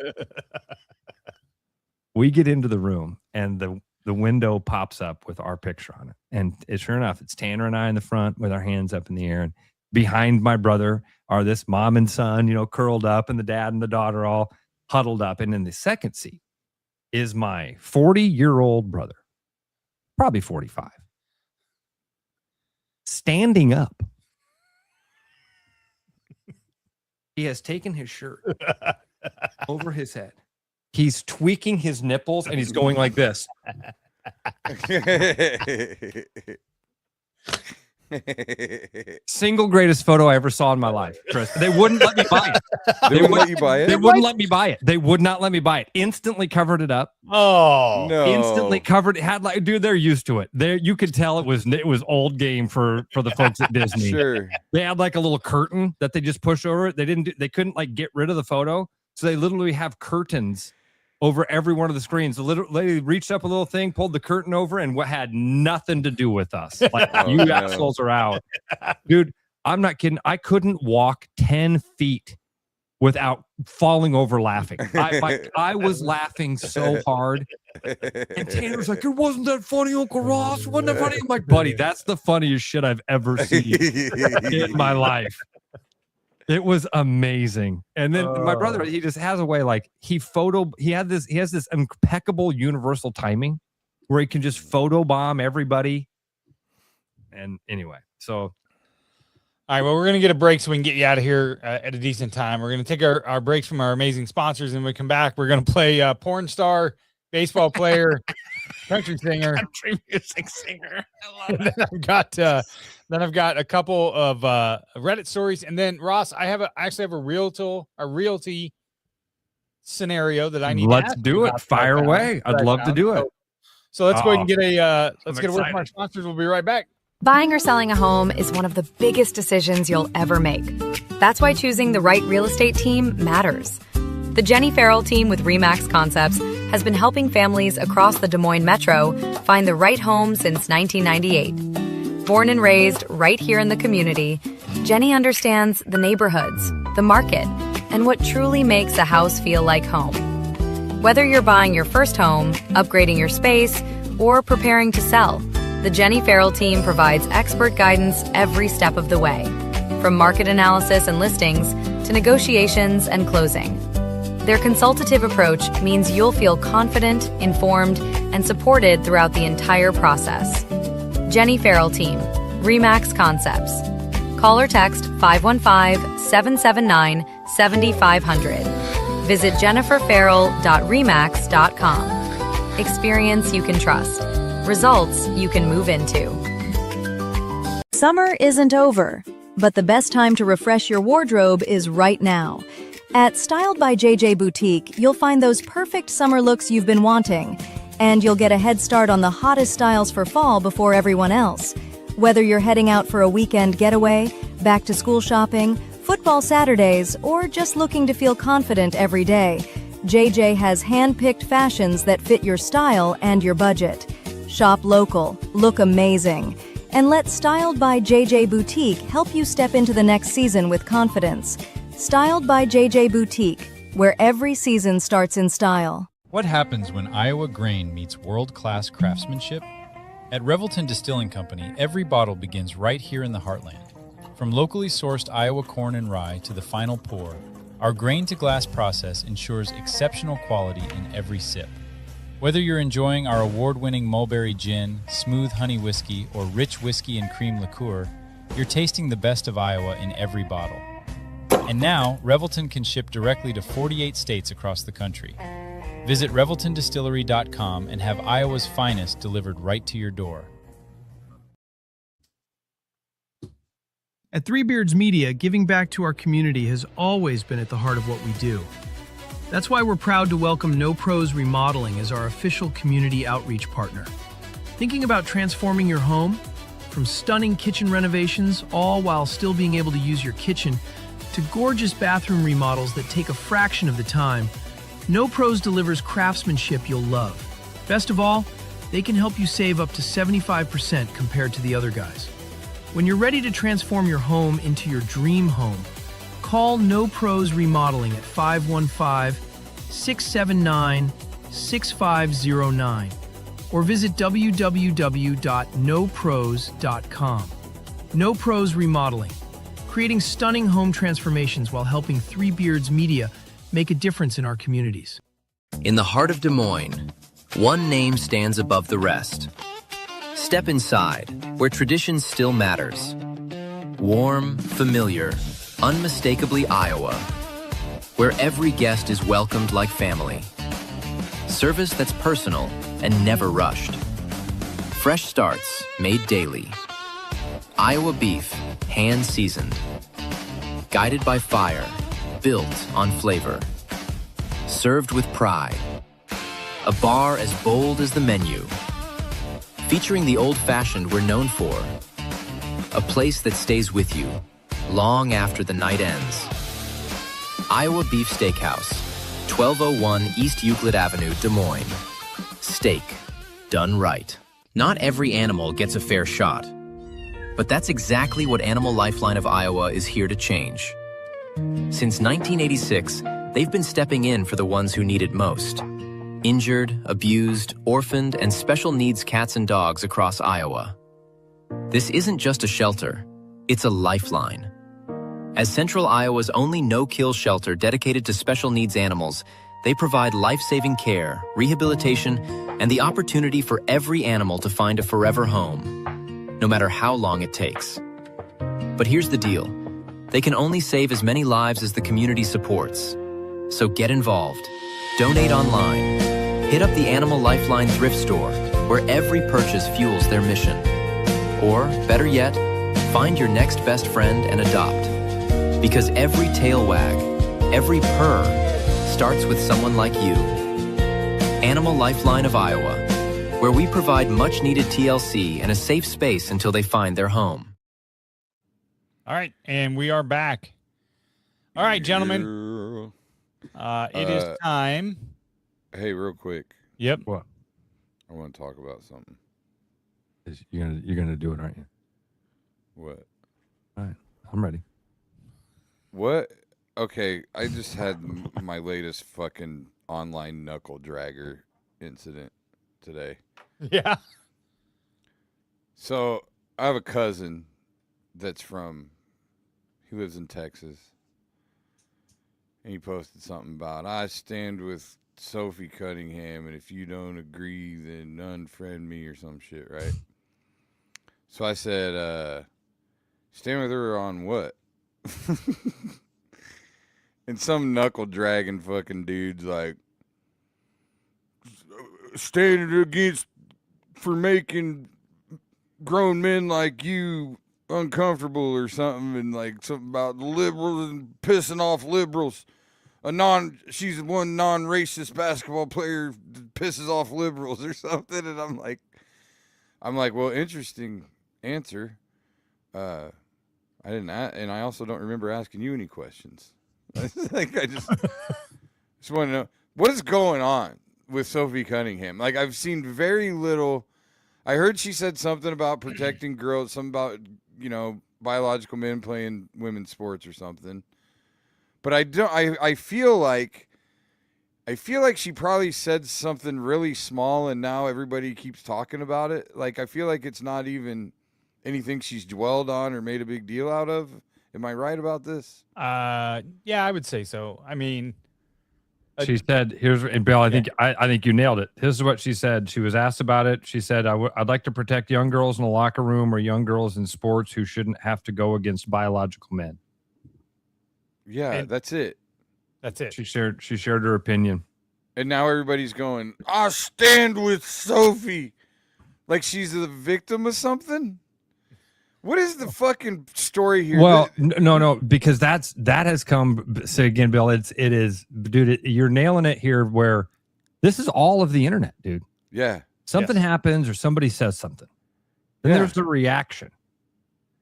We get into the room and the window pops up with our picture on it. And sure enough, it's Tanner and I in the front with our hands up in the air. And behind my brother are this mom and son, curled up, and the dad and the daughter all huddled up. And in the second seat is my 40-year-old brother, probably 45, standing up. He has taken his shirt over his head. He's tweaking his nipples and he's going like this. Single greatest photo I ever saw in my life, Chris. They wouldn't let me buy it. They wouldn't let you buy it? They wouldn't let me buy it. They would not let me buy it. Instantly covered it up. Oh no! Instantly covered it. Had like, dude, they're used to it. You could tell it was old game for the folks at Disney. Sure. They had like a little curtain that they just push over it. They couldn't like get rid of the photo, so they literally have curtains over every one of the screens. The little lady reached up a little thing, pulled the curtain over, and what had nothing to do with us. Like, you assholes are out. Dude, I'm not kidding. I couldn't walk 10 feet without falling over laughing. I was laughing so hard. And Tanner's like, it wasn't that funny, Uncle Ross. Wasn't that funny? I'm like, buddy, that's the funniest shit I've ever seen in my life. It was amazing. And then my brother, he just has a way, like he has this impeccable universal timing where he can just photo bomb everybody. And anyway, so. All right, well, we're going to get a break so we can get you out of here at a decent time. We're going to take our breaks from our amazing sponsors, and when we come back, we're going to play porn star, baseball player, country singer. Country music singer. I love it. Then I've got a couple of Reddit stories, and then Ross, I actually have a realty scenario that I need. Let's do it. Fire away. I'd love to do it. So let's go ahead and get a word from our sponsors. We'll be right back. Buying or selling a home is one of the biggest decisions you'll ever make. That's why choosing the right real estate team matters. The Jenny Farrell team with RE/MAX Concepts has been helping families across the Des Moines metro find the right home since 1998. Born and raised right here in the community, Jenny understands the neighborhoods, the market, and what truly makes a house feel like home. Whether you're buying your first home, upgrading your space, or preparing to sell, the Jenny Farrell team provides expert guidance every step of the way, from market analysis and listings to negotiations and closing. Their consultative approach means you'll feel confident, informed, and supported throughout the entire process. Jenny Farrell Team, RE/MAX Concepts. Call or text 515-779-7500. Visit jenniferfarrell.remax.com. Experience you can trust. Results you can move into. Summer isn't over, but the best time to refresh your wardrobe is right now. At Styled by JJ Boutique, you'll find those perfect summer looks you've been wanting. And you'll get a head start on the hottest styles for fall before everyone else. Whether you're heading out for a weekend getaway, back to school shopping, football Saturdays, or just looking to feel confident every day, JJ has hand-picked fashions that fit your style and your budget. Shop local, look amazing, and let Styled by JJ Boutique help you step into the next season with confidence. Styled by JJ Boutique, where every season starts in style. What happens when Iowa grain meets world-class craftsmanship? At Revelton Distilling Company, every bottle begins right here in the heartland. From locally sourced Iowa corn and rye to the final pour, our grain-to-glass process ensures exceptional quality in every sip. Whether you're enjoying our award-winning mulberry gin, smooth honey whiskey, or rich whiskey and cream liqueur, you're tasting the best of Iowa in every bottle. And now, Revelton can ship directly to 48 states across the country. Visit ReveltonDistillery.com and have Iowa's finest delivered right to your door. At Three Beards Media, giving back to our community has always been at the heart of what we do. That's why we're proud to welcome No Pros Remodeling as our official community outreach partner. Thinking about transforming your home? From stunning kitchen renovations, all while still being able to use your kitchen, to gorgeous bathroom remodels that take a fraction of the time, No Pros delivers craftsmanship you'll love. Best of all, they can help you save up to 75% compared to the other guys. When you're ready to transform your home into your dream home, call No Pros Remodeling at 515-679-6509 or visit www.nopros.com. No Pros Remodeling, creating stunning home transformations while helping Three Beards Media make a difference in our communities. In the heart of Des Moines, one name stands above the rest. Step inside, where tradition still matters. Warm, familiar, unmistakably Iowa, where every guest is welcomed like family. Service that's personal and never rushed. Fresh starts made daily. Iowa beef, hand-seasoned. Guided by fire, built on flavor. Served with pride. A bar as bold as the menu. Featuring the old-fashioned we're known for. A place that stays with you long after the night ends. Iowa Beef Steakhouse, 1201 East Euclid Avenue, Des Moines. Steak, done right. Not every animal gets a fair shot, but that's exactly what Animal Lifeline of Iowa is here to change. Since 1986, they've been stepping in for the ones who need it most. Injured, abused, orphaned, and special needs cats and dogs across Iowa. This isn't just a shelter, it's a lifeline. As Central Iowa's only no-kill shelter dedicated to special needs animals, they provide life-saving care, rehabilitation, and the opportunity for every animal to find a forever home, no matter how long it takes. But here's the deal. They can only save as many lives as the community supports. So get involved. Donate online. Hit up the Animal Lifeline thrift store, where every purchase fuels their mission. Or, better yet, find your next best friend and adopt. Because every tail wag, every purr, starts with someone like you. Animal Lifeline of Iowa, where we provide much-needed TLC and a safe space until they find their home. All right, and we are back. All right, gentlemen. It is time. Hey, real quick. Yep. What? I want to talk about something. You're gonna do it, aren't you? What? All right, I'm ready. What? Okay, I just had my latest fucking online knuckle dragger incident today. Yeah. So I have a cousin he lives in Texas. And he posted something about, I stand with Sophie Cunningham, and if you don't agree, then unfriend me or some shit, right? So I said, stand with her on what? And some knuckle dragging fucking dude's like, standing against for making grown men like you uncomfortable or something, and like something about the liberals and pissing off liberals. She's one non-racist basketball player that pisses off liberals or something, and I'm like, well, interesting answer. I didn't, and I also don't remember asking you any questions. Like, I just want to know what is going on with Sophie Cunningham. Like, I've seen very little. I heard she said something about protecting girls, something about, biological men playing women's sports or something. But I feel like she probably said something really small, and now everybody keeps talking about it. Like, I feel like it's not even anything she's dwelled on or made a big deal out of. Am I right about this? Yeah, I would say so. I mean, She said, and Bill, I think you nailed it. This is what she said. She was asked about it. She said, I'd like to protect young girls in the locker room or young girls in sports who shouldn't have to go against biological men. Yeah, that's it. That's it. She shared her opinion. And now everybody's going, I stand with Sophie. Like she's the victim of something? What is the fucking story here? Well, no, because that has come. So again, Bill, it is, dude. You're nailing it here. Where this is all of the internet, dude. Yeah. Something happens or somebody says something. Then there's the reaction.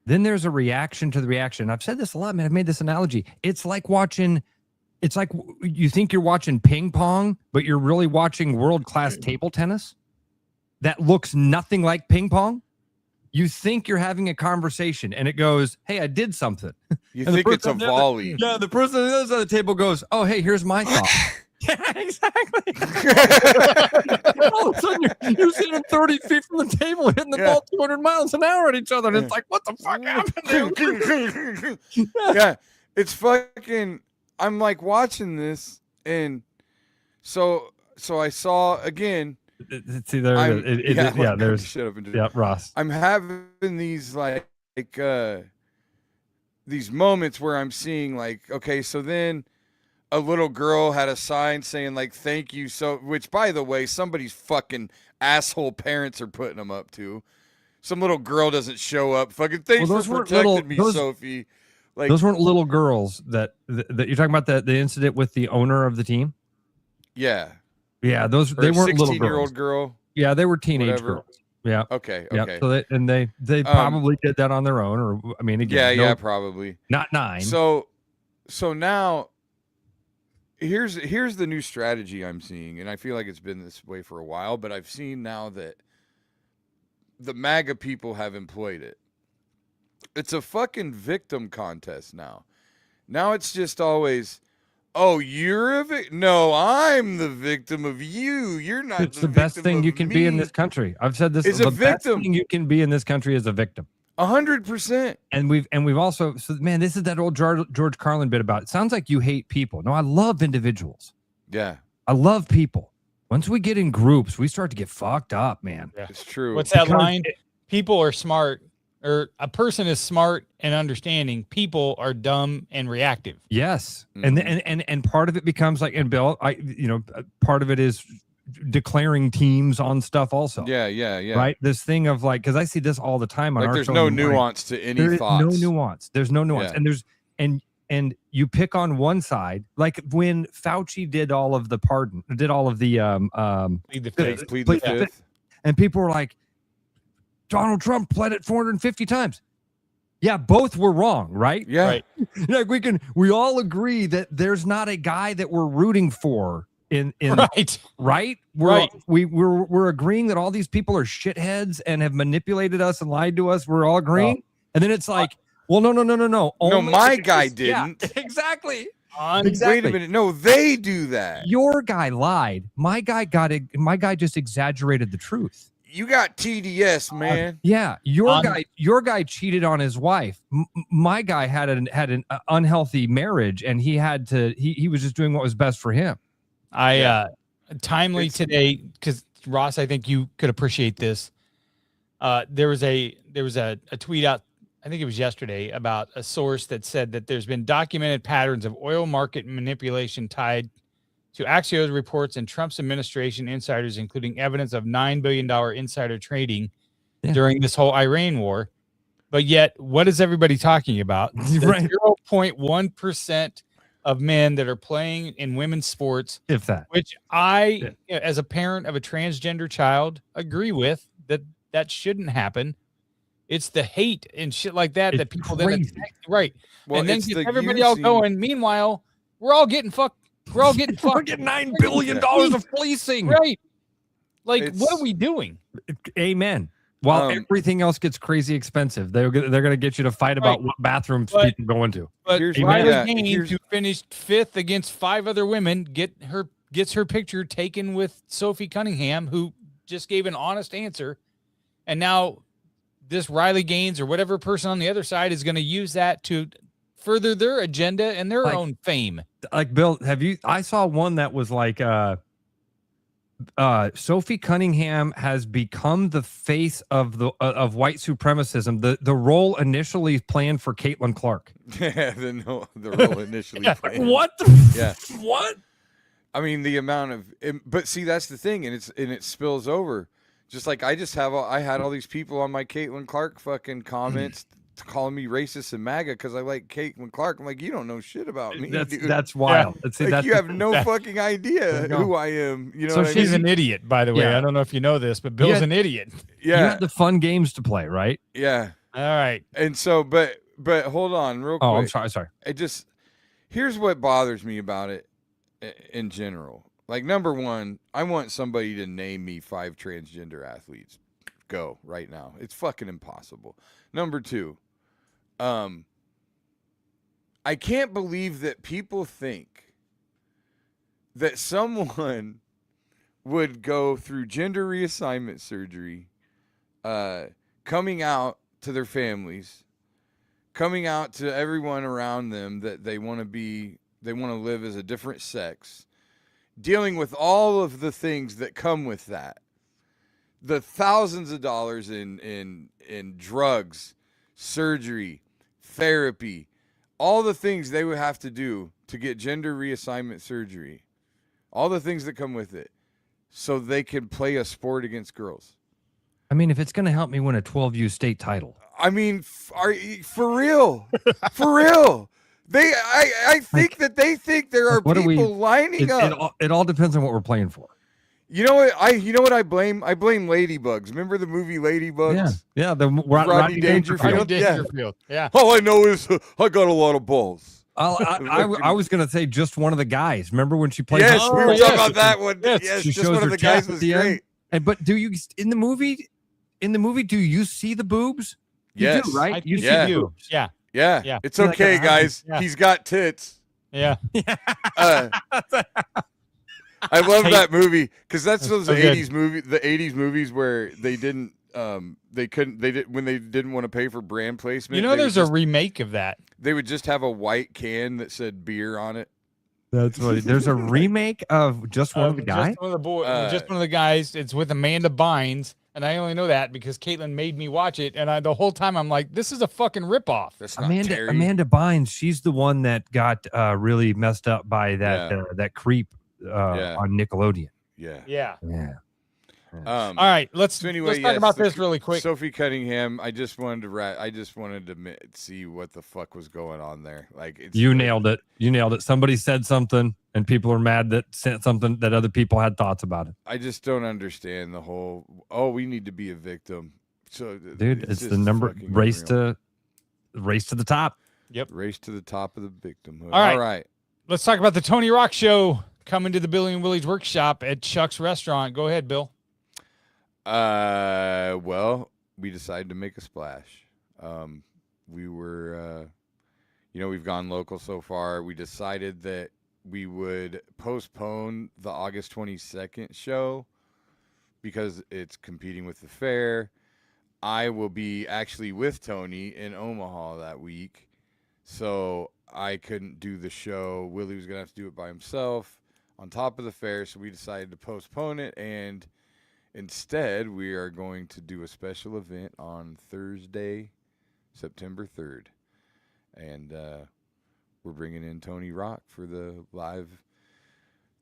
Then there's a reaction to the reaction. I've said this a lot, man. I've made this analogy. It's like you think you're watching ping pong, but you're really watching world-class table tennis that looks nothing like ping pong. You think you're having a conversation and it goes, hey, I did something. You think it's a volley. Yeah, the person on the other side of the table goes, oh, hey, here's my thought. Yeah, exactly. All of a sudden, you're sitting 30 feet from the table, hitting the ball 200 miles an hour at each other. And it's like, what the fuck happened? Yeah, it's fucking. I'm like watching this, and so I saw again. See, there it is. Yeah, there's. Shut up and yeah, Ross. I'm having these these moments where I'm seeing like, okay, so then a little girl had a sign saying like, thank you. So, which by the way, somebody's fucking asshole parents are putting them up to. Some little girl doesn't show up. Fucking thanks for protecting me, Sophie. Like, those weren't little girls that you're talking about, the incident with the owner of the team. Yeah. Yeah. They weren't little girls. 16-year-old girl. Yeah. They were teenage girls. Yeah. Okay. Yeah. So they probably did that on their own, or I mean, again, yeah, probably not 9. So now here's the new strategy I'm seeing, and I feel like it's been this way for a while, but I've seen now that the MAGA people have employed it. It's a fucking victim contest now. Now it's just always, oh, you're a victim. No, I'm the victim of you. You're not. It's the best thing you can be in this country. I've said this. Is the a victim. Best thing you can be in this country is a victim. 100%. And we've also, so man, this is that old George Carlin bit about, it sounds like you hate people. No, I love individuals. Yeah. I love people. Once we get in groups, we start to get fucked up, man. Yeah. It's true. What's that line? People are smart, or a person is smart and understanding. People are dumb and reactive. Yes. Mm-hmm. And part of it becomes like, and Bill, part of it is declaring teams on stuff also. Yeah. Right? This thing of like, because I see this all the time on like our there's show. No nuance to any there thoughts. No nuance. There's no nuance. Yeah. And you pick on one side, like when Fauci did all of the plead the fifth. And people were like, Donald Trump pled it 450 times. Yeah, both were wrong, right? Yeah. Right. Like we all agree that there's not a guy that we're rooting for in right? We're agreeing that all these people are shitheads and have manipulated us and lied to us. We're all agreeing. And then it's like, well, no. No, my guy didn't. Yeah, exactly. Wait a minute. No, they do that. Your guy lied. My guy just exaggerated the truth. You got TDS, man. Yeah, your guy cheated on his wife. My guy had an unhealthy marriage, and he was just doing what was best for him. Timely today, because Ross, I think you could appreciate this. There was a tweet out, I think it was yesterday, about a source that said that there's been documented patterns of oil market manipulation tied to Axios reports and Trump's administration insiders, including evidence of $9 billion insider trading during this whole Iran war. But yet, what is everybody talking about? Right. 0.1% of men that are playing in women's sports, if that, which I, as a parent of a transgender child, agree with that shouldn't happen. It's the hate and shit like that that people crazy. Then attack, right. Well, and then everybody all going. Meanwhile, we're all getting fucked. We're all getting fucked. We're getting $9 billion of fleecing. Right. Like, what are we doing? Amen. While everything else gets crazy expensive, they're going to get you to fight about what bathrooms people go into. But Riley Gaines, who finished 5th against 5 other women, gets her picture taken with Sophie Cunningham, who just gave an honest answer. And now this Riley Gaines or whatever person on the other side is going to use that to further their agenda and their own fame. Like, Bill, I saw one that was like, Sophie Cunningham has become the face of of white supremacism. The role initially planned for Caitlin Clark. Yeah, the role initially planned. What? What? I mean, the amount of, but see, that's the thing, and it spills over Just like I had all these people on my Caitlin Clark fucking comments calling me racist and MAGA because I like Caitlin Clark. I'm like, you don't know shit about me, dude. That's wild. Yeah. Like, you have no fucking idea who I am. You know, so what she's I mean? an idiot, by the way. Yeah. I don't know if you know this, but Bill's an idiot. Yeah, you had the fun games to play, right? Yeah. All right. And so, but hold on, real quick. Oh, I'm sorry. Here's what bothers me about it in general. Like, number one, I want somebody to name me 5 transgender athletes. Go right now. It's fucking impossible. Number two, I can't believe that people think that someone would go through gender reassignment surgery, coming out to their families, coming out to everyone around them that they want to live as a different sex, dealing with all of the things that come with that. The thousands of dollars in drugs, surgery, therapy, all the things they would have to do to get gender reassignment surgery, all the things that come with it, so they can play a sport against girls. I mean, if it's going to help me win a 12U state title. I mean, for real? For real? I think that they think there are people lining up. It all depends on what we're playing for. You know what I blame? I blame Ladybugs. Remember the movie Ladybugs? Yeah. The Rodney Dangerfield. Rodney Dangerfield. Yeah. All I know is I got a lot of balls. I was going to say just one of the guys. Remember when she played? Yes, we were talking about that one. Yes, she just shows one of her the guys chest at was the great. end. But do you in the movie? Do you see the boobs? You Yes. do, right? You see Yeah. the boobs. Yeah. Yeah. It's okay, guys. Yeah. He's got tits. Yeah. I love that movie because that's those so 80s movies where they didn't when they didn't want to pay for brand placement. You know, there's a remake of that. They would just have a white can that said beer on it. That's funny. There's a remake of just one of the guys. Just one of the guys. It's with Amanda Bynes, and I only know that because Caitlin made me watch it, and the whole time I'm like, this is a fucking ripoff. That's not Amanda Terry. Amanda Bynes. She's the one that got really messed up by that creep on Nickelodeon. Yeah. All right, let's talk about this really quick. Sophie Cunningham. I just wanted to see what the fuck was going on there. Like, You nailed it. Somebody said something, and people are mad that said something that other people had thoughts about it. I just don't understand the whole. Oh, we need to be a victim. So, Dude, it's the number race to the top. Yep, race to the top of the victimhood. All right. Let's talk about the Tony Rock Show coming to the Billy and Willie's workshop at Chuck's Restaurant. Go ahead, Bill. Well, we decided to make a splash. We were, we've gone local so far. We decided that we would postpone the August 22nd show because it's competing with the fair. I will be actually with Tony in Omaha that week, so I couldn't do the show. Willie was going to have to do it by himself on top of the fair, so we decided to postpone it, and instead, we are going to do a special event on Thursday, September 3rd. And we're bringing in Tony Rock for the live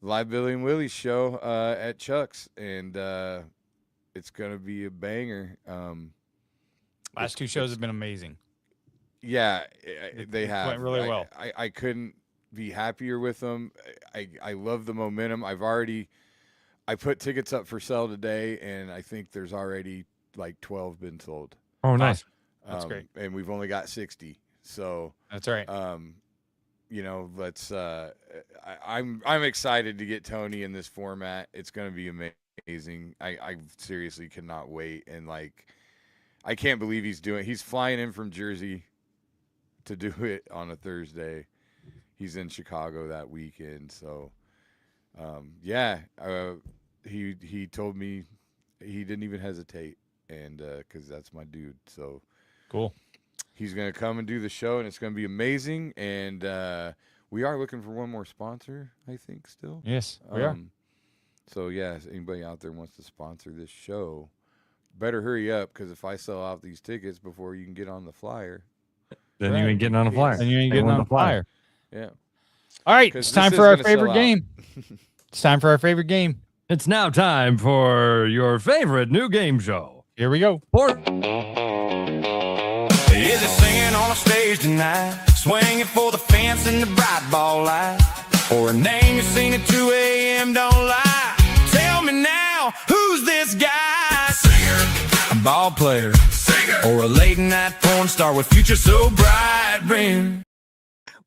Billy and Willie show at Chuck's. And it's going to be a banger. Last two shows have been amazing. Yeah, they have. Went really well. I couldn't be happier with them. I love the momentum. I put tickets up for sale today, and I think there's already like 12 been sold. Oh, nice. That's great. And we've only got 60. So that's right. Let's. I'm excited to get Tony in this format. It's going to be amazing. I seriously cannot wait, and I can't believe he's flying in from Jersey to do it on a Thursday. He's in Chicago that weekend, so. He told me he didn't even hesitate, and because that's my dude. So cool. He's gonna come and do the show, and it's gonna be amazing. And we are looking for one more sponsor, I think, still. Yes, we are. So if anybody out there wants to sponsor this show, better hurry up, because if I sell out these tickets before you can get on the flyer, then you ain't getting on a flyer. Then you ain't getting on the flyer. Yeah. All right, it's time for our favorite game. It's time for our favorite game. It's now time for your favorite new game show. Here we go. Is it singing on a stage tonight? Swinging for the fence in the bright ball light? Or a name you've seen at 2 a.m. don't lie? Tell me now, who's this guy? Singer, a ball player, singer, or a late night porn star with future so bright? Ring.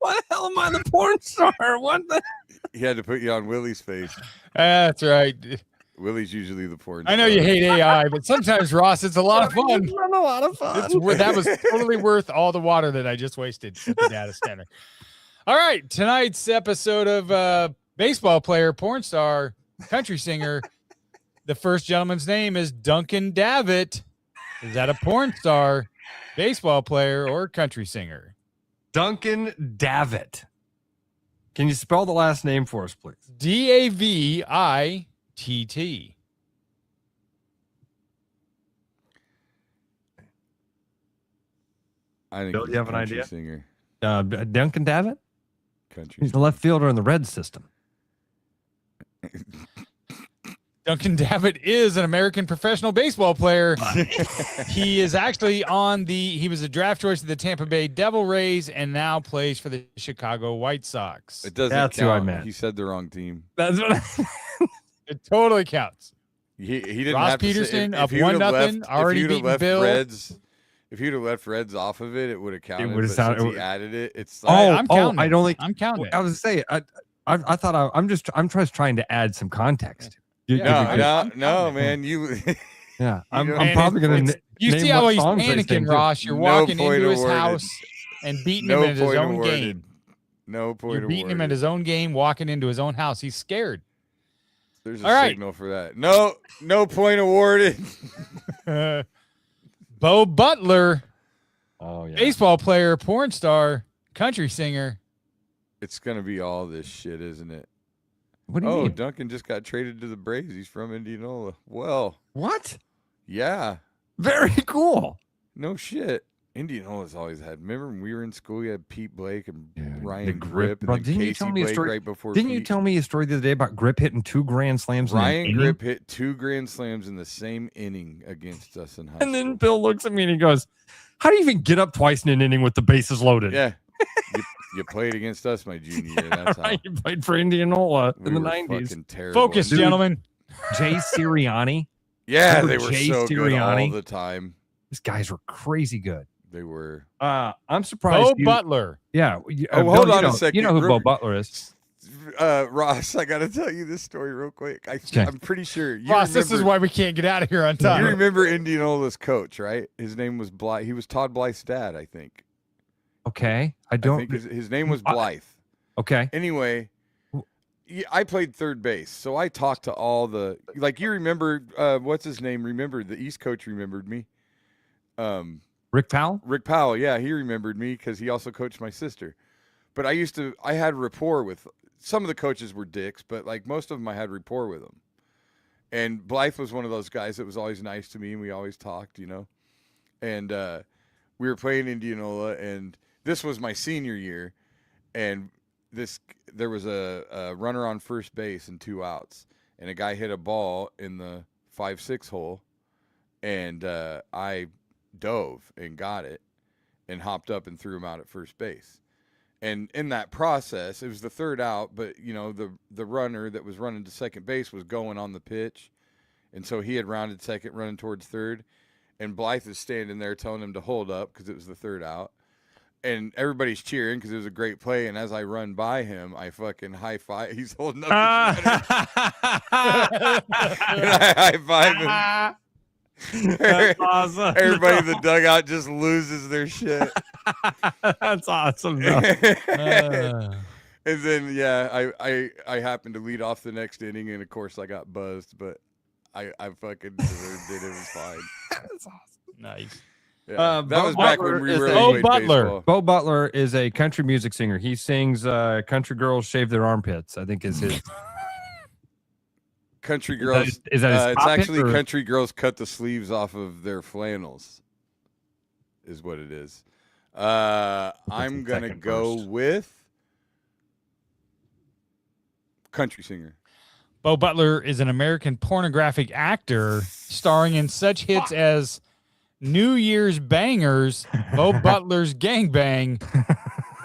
Why the hell am I the porn star? What the? He had to put you on Willie's face. That's right. Willie's usually the porn I know star. you hate AI, but sometimes, Ross, it's a lot of fun. It's a lot of fun. That was totally worth all the water that I just wasted at the data center. All right. Tonight's episode of baseball player, porn star, country singer. The first gentleman's name is Duncan Davitt. Is that a porn star, baseball player, or country singer? Duncan Davitt. Can you spell the last name for us, please? Davitt. I think Bill, he's you have a an country idea? singer. Duncan Davitt? Country. He's the left fielder in the Reds system. Duncan Davitt is an American professional baseball player. He is actually he was a draft choice of the Tampa Bay Devil Rays and now plays for the Chicago White Sox. It doesn't That's count. who I meant. He said the wrong team. That's what It totally counts. He didn't Ross have to say- Peterson if up he would've 1-0, left- already if he would've beaten left Bill. Reds, if he'd have left Reds off of it, it would have counted. would've But sounded- since he added it, it's I'm counting. I don't think I'm counting it. I was saying I thought I'm just trying to add some context. no, man. You Yeah, I'm know, probably gonna. You name see how what he's songs they sing, panicking, too. Ross. You're No walking point into his awarded. house and beating no him at his point own awarded. game. No point You're beating him awarded. at his own game, walking into his own house. He's scared. There's All a right. signal for that. No point awarded. Bo Butler, Oh yeah. baseball player, porn star, country singer. It's gonna be all this shit, isn't it? What do you mean? Duncan just got traded to the Braves. He's from Indianola. Well, What? yeah. Very cool. No shit. Indianola's always had. Remember when we were in school? You had Pete Blake and Yeah, Ryan the Grip, bro, and then didn't you Casey tell me a Blake story? right before. Didn't you Pete. tell me a story the other day about Grip hitting 2 grand slams? in an Ryan inning? Grip hit 2 grand slams in the same inning against us in high And school. then Bill looks at me and he goes, "How do you even get up twice in an inning with the bases loaded?" Yeah, you played against us my junior year. That's how. Right, you played for Indianola We in the were '90s. fucking terrible. Focus, Dude. gentlemen. Jay Sirianni. Yeah, Remember they were Jay so good all Sirianni? the time. These guys were crazy good. They were. I'm surprised. Bo you- Butler. Yeah. Oh, hold on a second. You know who Bo Butler is? Ross, I got to tell you this story real quick. I'm pretty sure. You Ross, this is remember- why we can't get out of here on You time. remember Indianola's coach, right? His name was Blythe. He was Todd Blythe's dad, I think. Okay. I I don't. think his name was Blythe. Okay. Anyway, I played third base, so I talked to all the you remember what's his name? Remember the East coach remembered me. Rick Powell. Rick Powell, yeah, he remembered me because he also coached my sister. But I had rapport with some of the coaches were dicks, but like most of them, I had rapport with them. And Blythe was one of those guys that was always nice to me, and we always talked, you know. And we were playing Indianola, and this was my senior year, and there was a runner on first base and 2 outs, and a guy hit a ball in the 5-6 hole, and I dove and got it and hopped up and threw him out at first base. And in that process, it was the 3rd out, but you know, the runner that was running to second base was going on the pitch. And so he had rounded second, running towards third, and Blythe is standing there telling him to hold up because it was the 3rd out. And everybody's cheering because it was a great play. And as I run by him, I fucking high five. He's holding up the shredder. And I high five him. That's awesome. Everybody in the dugout just loses their shit. That's awesome. Though. And then I happened to lead off the next inning, and of course I got buzzed, but I fucking deserved it. It was fine. That's awesome. Nice. Yeah, that Bo was back Butler when we is really a- Bo played Butler. baseball. Bo Butler is a country music singer. He sings "Country Girls Shave Their Armpits." I think is his. Country girls. Is that his it's top hit, actually or- country girls cut the sleeves off of their flannels. Is what it is. I'm gonna second go first. with country singer. Bo Butler is an American pornographic actor starring in such hits as New Year's Bangers, Bo Butler's Gangbang,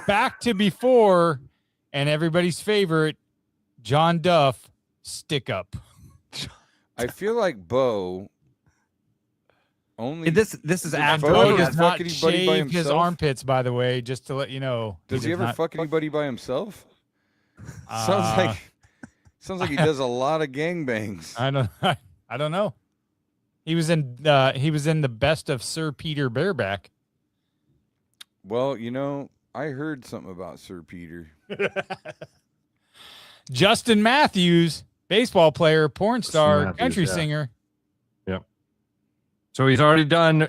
Back to Before, and everybody's favorite, John Duff, Stick Up. I feel like Bo only. This is after Bo Bo does does fuck not anybody by shave his himself? armpits, by the way, just to let you know. Does he ever not fuck anybody by himself? Sounds like he does a lot of gangbangs. I don't know. He was in the best of Sir Peter Bareback. Well, I heard something about Sir Peter. Justin Matthews, baseball player, porn star, Matthews, country yeah. singer. Yep. So he's already done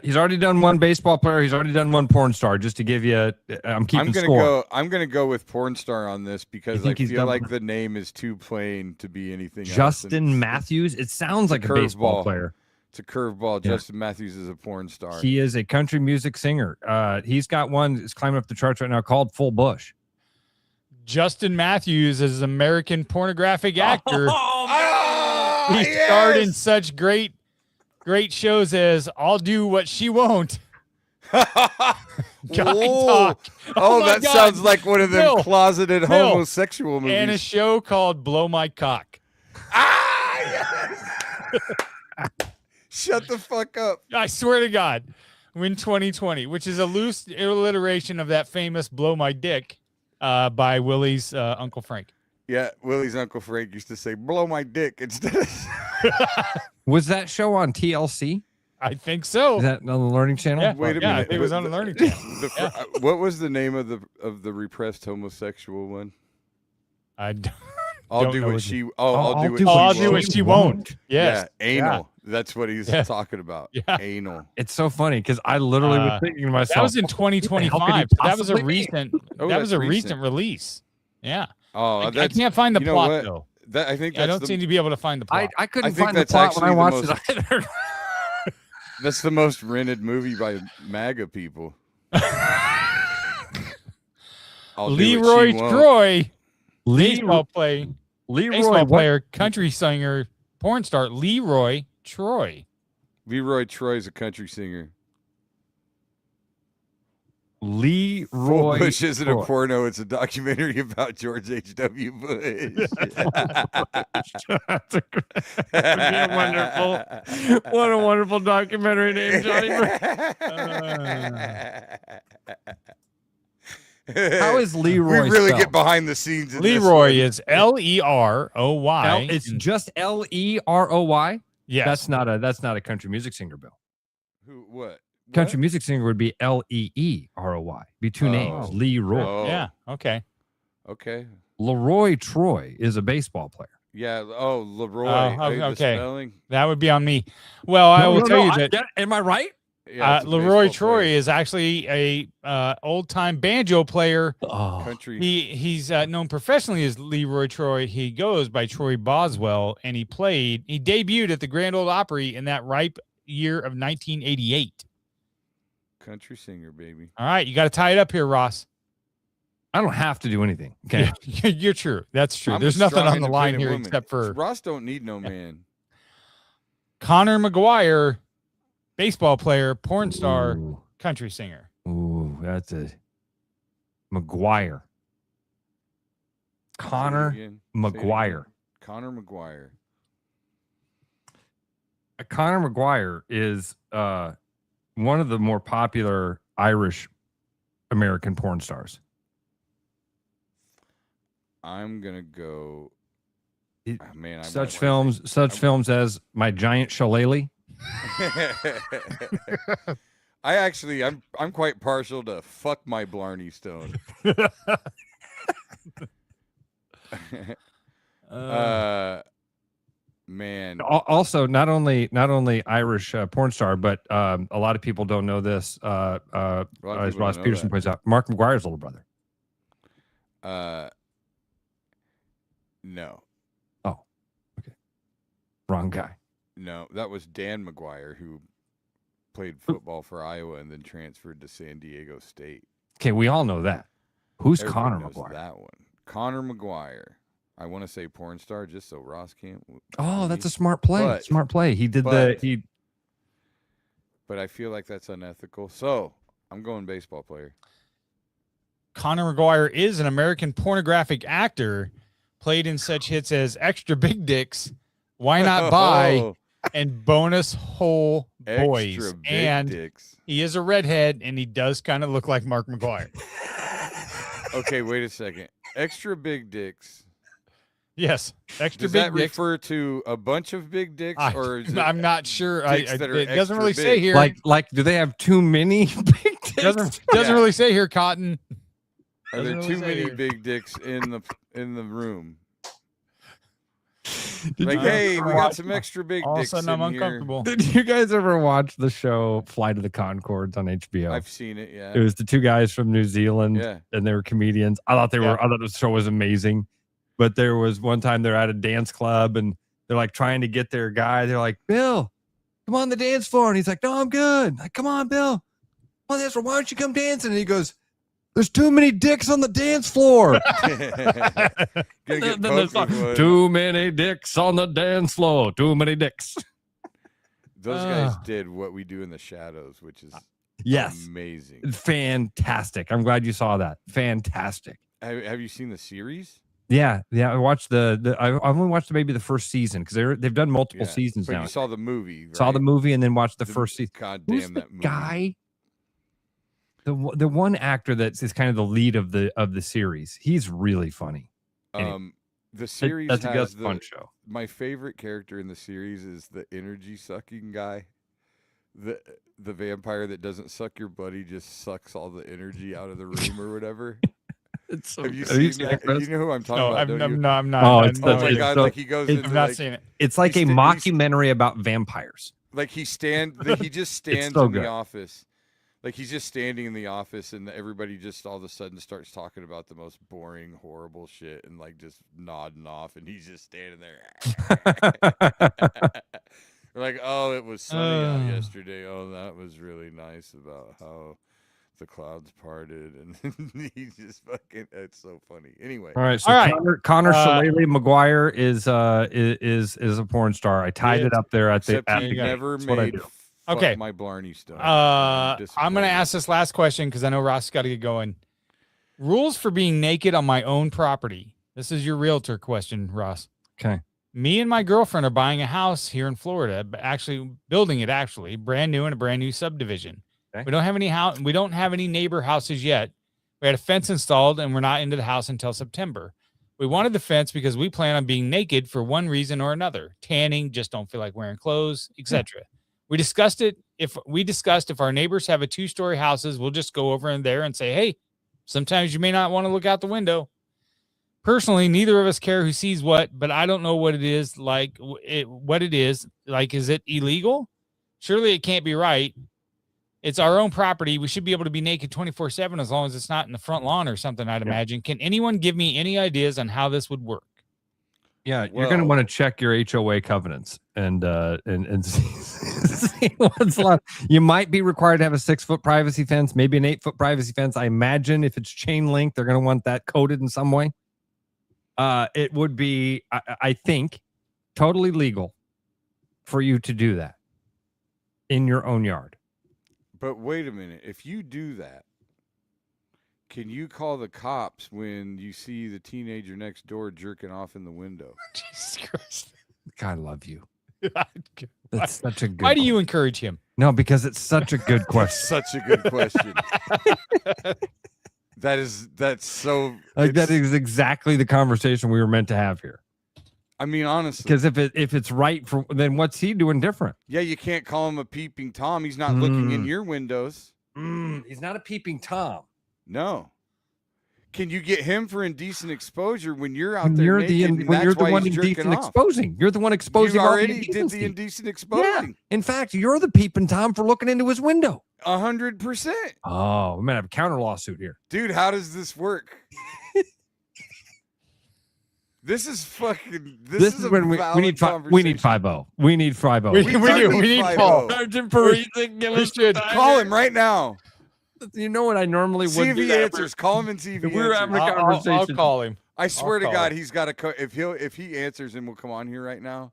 one baseball player. He's already done one porn star. Just to give you, I'm keeping score. I'm gonna go with porn star on this because I think he's feel done- like the name is too plain to be anything else. Justin Matthews. It sounds like a baseball player. It's a curveball. Yeah. Justin Matthews is a porn star. He is a country music singer. He's got one that's climbing up the charts right now called Full Bush. Justin Matthews is an American pornographic actor. Oh, He starred in such great shows as I'll Do What She Won't. Guy Whoa. Talk. Oh, my that God. sounds like one of them Bill, closeted Bill. homosexual movies. And a show called Blow My Cock. Shut the fuck up. I swear to God, Win 2020, which is a loose alliteration of that famous Blow My Dick by Willie's Uncle Frank. Yeah, Willie's Uncle Frank used to say, blow my dick instead of... Was that show on TLC? I think so. Is that on the Learning Channel? Yeah, Wait a yeah, minute. it was on the Learning Channel. What was the name of the repressed homosexual one? I'll do know what what she. you- I'll do I'll do what she won't. Yes. Yeah, anal. That's what he's talking about. Yeah. Anal. It's so funny because I literally was thinking to myself, That was in what the hell could he 2025. That was a possibly mean? recent. Oh, that was that's a recent recent. release. Yeah. Oh, I that's, can't find the you know plot what? though. I think I that's don't seem to be able to find the plot. I couldn't I think find the that's plot when I actually the watched it either. That's the most rented movie by MAGA people. I'll do what Leroy she won't. Troy, baseball player, Leroy country singer, porn star Leroy Troy. Leroy Troy's a country singer. Leroy Full Bush isn't Troy. a porno; it's a documentary about George H.W. Bush. That's wonderful. What a wonderful documentary name, Johnny. How is Leroy? We really spelled? get behind the scenes. In Leroy this is Leroy. It's just Leroy. Yes. That's not a country music singer, Bill. Who? What? Country music singer would be Leeroy. Be two names. Leroy. Oh. Yeah. Okay. Okay. Leroy Troy is a baseball player. Yeah. Oh, Leroy. Oh, The okay. spelling? That would be on me. Well, I will tell you that. Am I right? Yeah, it's a Leroy baseball Troy player. is actually a old time banjo player. Oh, Country. He's known professionally as Leroy Troy. He goes by Troy Boswell, and he debuted at the Grand Ole Opry in that ripe year of 1988. Country singer, baby. All right, you got to tie it up here, Ross. I don't have to do anything. Okay. You're true. That's true. I'm There's a nothing strong, on the line here independent woman. except for Ross don't need no man. Connor McGuire, baseball player, porn star, Ooh. country singer. Ooh, that's a McGuire. Say it Connor again. Say it McGuire. again. Connor McGuire. Connor McGuire is one of the more popular Irish American porn stars. I'm gonna go. It- Oh, man, I might Such wanna films as My Giant Shillelagh. I'm quite partial to fuck my Blarney Stone. Man. Also, not only Irish porn star, but a lot of people don't know this. As Ross Peterson points out, Mark McGuire's little brother. No. Oh, okay, wrong guy. No, that was Dan McGuire who played football for Iowa and then transferred to San Diego State. Okay, we all know that. Who's Everybody Connor knows McGuire? That one. Connor McGuire. I want to say porn star, just so Ross can't. Oh, that's a smart play. But- smart play. He did but- But I feel like that's unethical. So I'm going baseball player. Conor McGuire is an American pornographic actor, played in such hits as Extra Big Dicks, Why Not Buy, Oh, and Bonus Hole Boys. extra big And dicks. he is a redhead, and he does kind of look like Mark McGuire. Okay, wait a second. Extra big dicks. Yes, Extra Does Big that Dicks. refer to a bunch of big dicks, or is it I'm not sure. dicks that are It doesn't extra really say big? here. Like, do they have too many big dicks? doesn't Yeah. really say here, Cotton. Are there doesn't too really say many here. big dicks in the room? Did Like, you guys hey, ever we watch- got some extra big All of a dicks sudden, I'm in here. uncomfortable. Did you guys ever watch the show Flight of the Conchords on HBO? I've seen it. Yeah. It was the two guys from New Zealand, Yeah. and they were comedians. I thought Yeah. I thought the show was amazing. But there was one time they're at a dance club and they're like trying to get their guy. They're like, Bill, come on the dance floor. And he's like, no, I'm good. Like, come on, Bill. Come on the dance floor. Why don't you come dancing? And he goes, there's too many dicks on the dance floor. Gonna get Then there's poked with one. too many dicks on the dance floor. Too many dicks. Those guys did What We Do in the Shadows, which is Yes. amazing. Fantastic. I'm glad you saw that. Fantastic. Have you seen the series? Yeah. I watched I only watched maybe the first season because they've done multiple Yeah. seasons But now. you saw the movie, right? Saw the movie and then watched the first season. God Who's damn the that movie. guy? The one actor that is kind of the lead of the series. He's really funny. Anyway, The series that's has a fun show. My favorite character in the series is the energy sucking guy. The vampire that doesn't suck your butt, he just sucks all the energy out of the room or whatever. It's so Have you good. seen that? Chris? You know who I'm talking No, about, don't you? I'm not. Oh, I it's have no Oh my idea. god! so- Like he goes it's- into I've not like, seen it. It's like a He's- mockumentary about vampires. like he just stands so in good. the office. Like he's just standing in the office, and everybody just all of a sudden starts talking about the most boring, horrible shit, and like just nodding off, and he's just standing there. We're like, oh, it was sunny out yesterday. Oh, that was really nice about how the clouds parted, and he's just fucking. It's so funny. Anyway, All right, so All right. Connor Shillelagh McGuire is a porn star. I tied Yeah. it up there at the. except At he the game. never That's what I made. do. Fuck Okay. my Blarney stuff. I'm going to disappointed. ask this last question because I know Ross got to get going. Rules for being naked on my own property. This is your realtor question, Ross. Okay. Me and my girlfriend are buying a house here in Florida, but actually building it brand new in a brand new subdivision. Okay. We don't have any house. We don't have any neighbor houses yet. We had a fence installed and we're not into the house until September. We wanted the fence because we plan on being naked for one reason or another. Tanning, just don't feel like wearing clothes, etc. We discussed it. If our neighbors have a 2-story houses, we'll just go over in there and say, hey, sometimes you may not want to look out the window. Personally, neither of us care who sees what, but I don't know what it is like. What it is like, is it illegal? Surely it can't be right. It's our own property. We should be able to be naked 24/7 as long as it's not in the front lawn or something, I'd imagine. Can anyone give me any ideas on how this would work? Yeah, you're going to Well- want to check your HOA covenants and see what's allowed. You might be required to have a 6-foot privacy fence, maybe an 8-foot privacy fence. I imagine if it's chain link, they're going to want that coded in some way. It would be, I think, totally legal for you to do that in your own yard. But wait a minute. If you do that, can you call the cops when you see the teenager next door jerking off in the window? Jesus Christ. God, I love you. That's such a good. Why do you encourage him? No, because it's such a good question. Such a good question. That's so. Like that it's- is exactly the conversation we were meant to have here. I mean, honestly, Because if it's right for, then what's he doing different? yeah, you can't call him a peeping Tom. He's not looking in your windows. He's not a peeping Tom. No. Can you get him for indecent exposure when you're out When there you're naked, the and when you're that's the why one he's jerking indecent off? exposing. You're the one exposing You all the already did indecency. the indecent Yeah. exposing. In fact, you're the peeping Tom for looking into his window. 100%. Oh, we might have a counter lawsuit here. Dude, how does this work? This is fucking. This is a when we valid need we need conversation. 5-0. We need 5-0. We do do. need We need 5-0. Paul. Sergeant Parisi, give we us should the time Call here. him right now. You know what I normally would See if do he that answers. Call him and see if he If we were answers. having a I'll conversation. call him. I swear to call God, it. he's got to. If he answers and will come on here right now,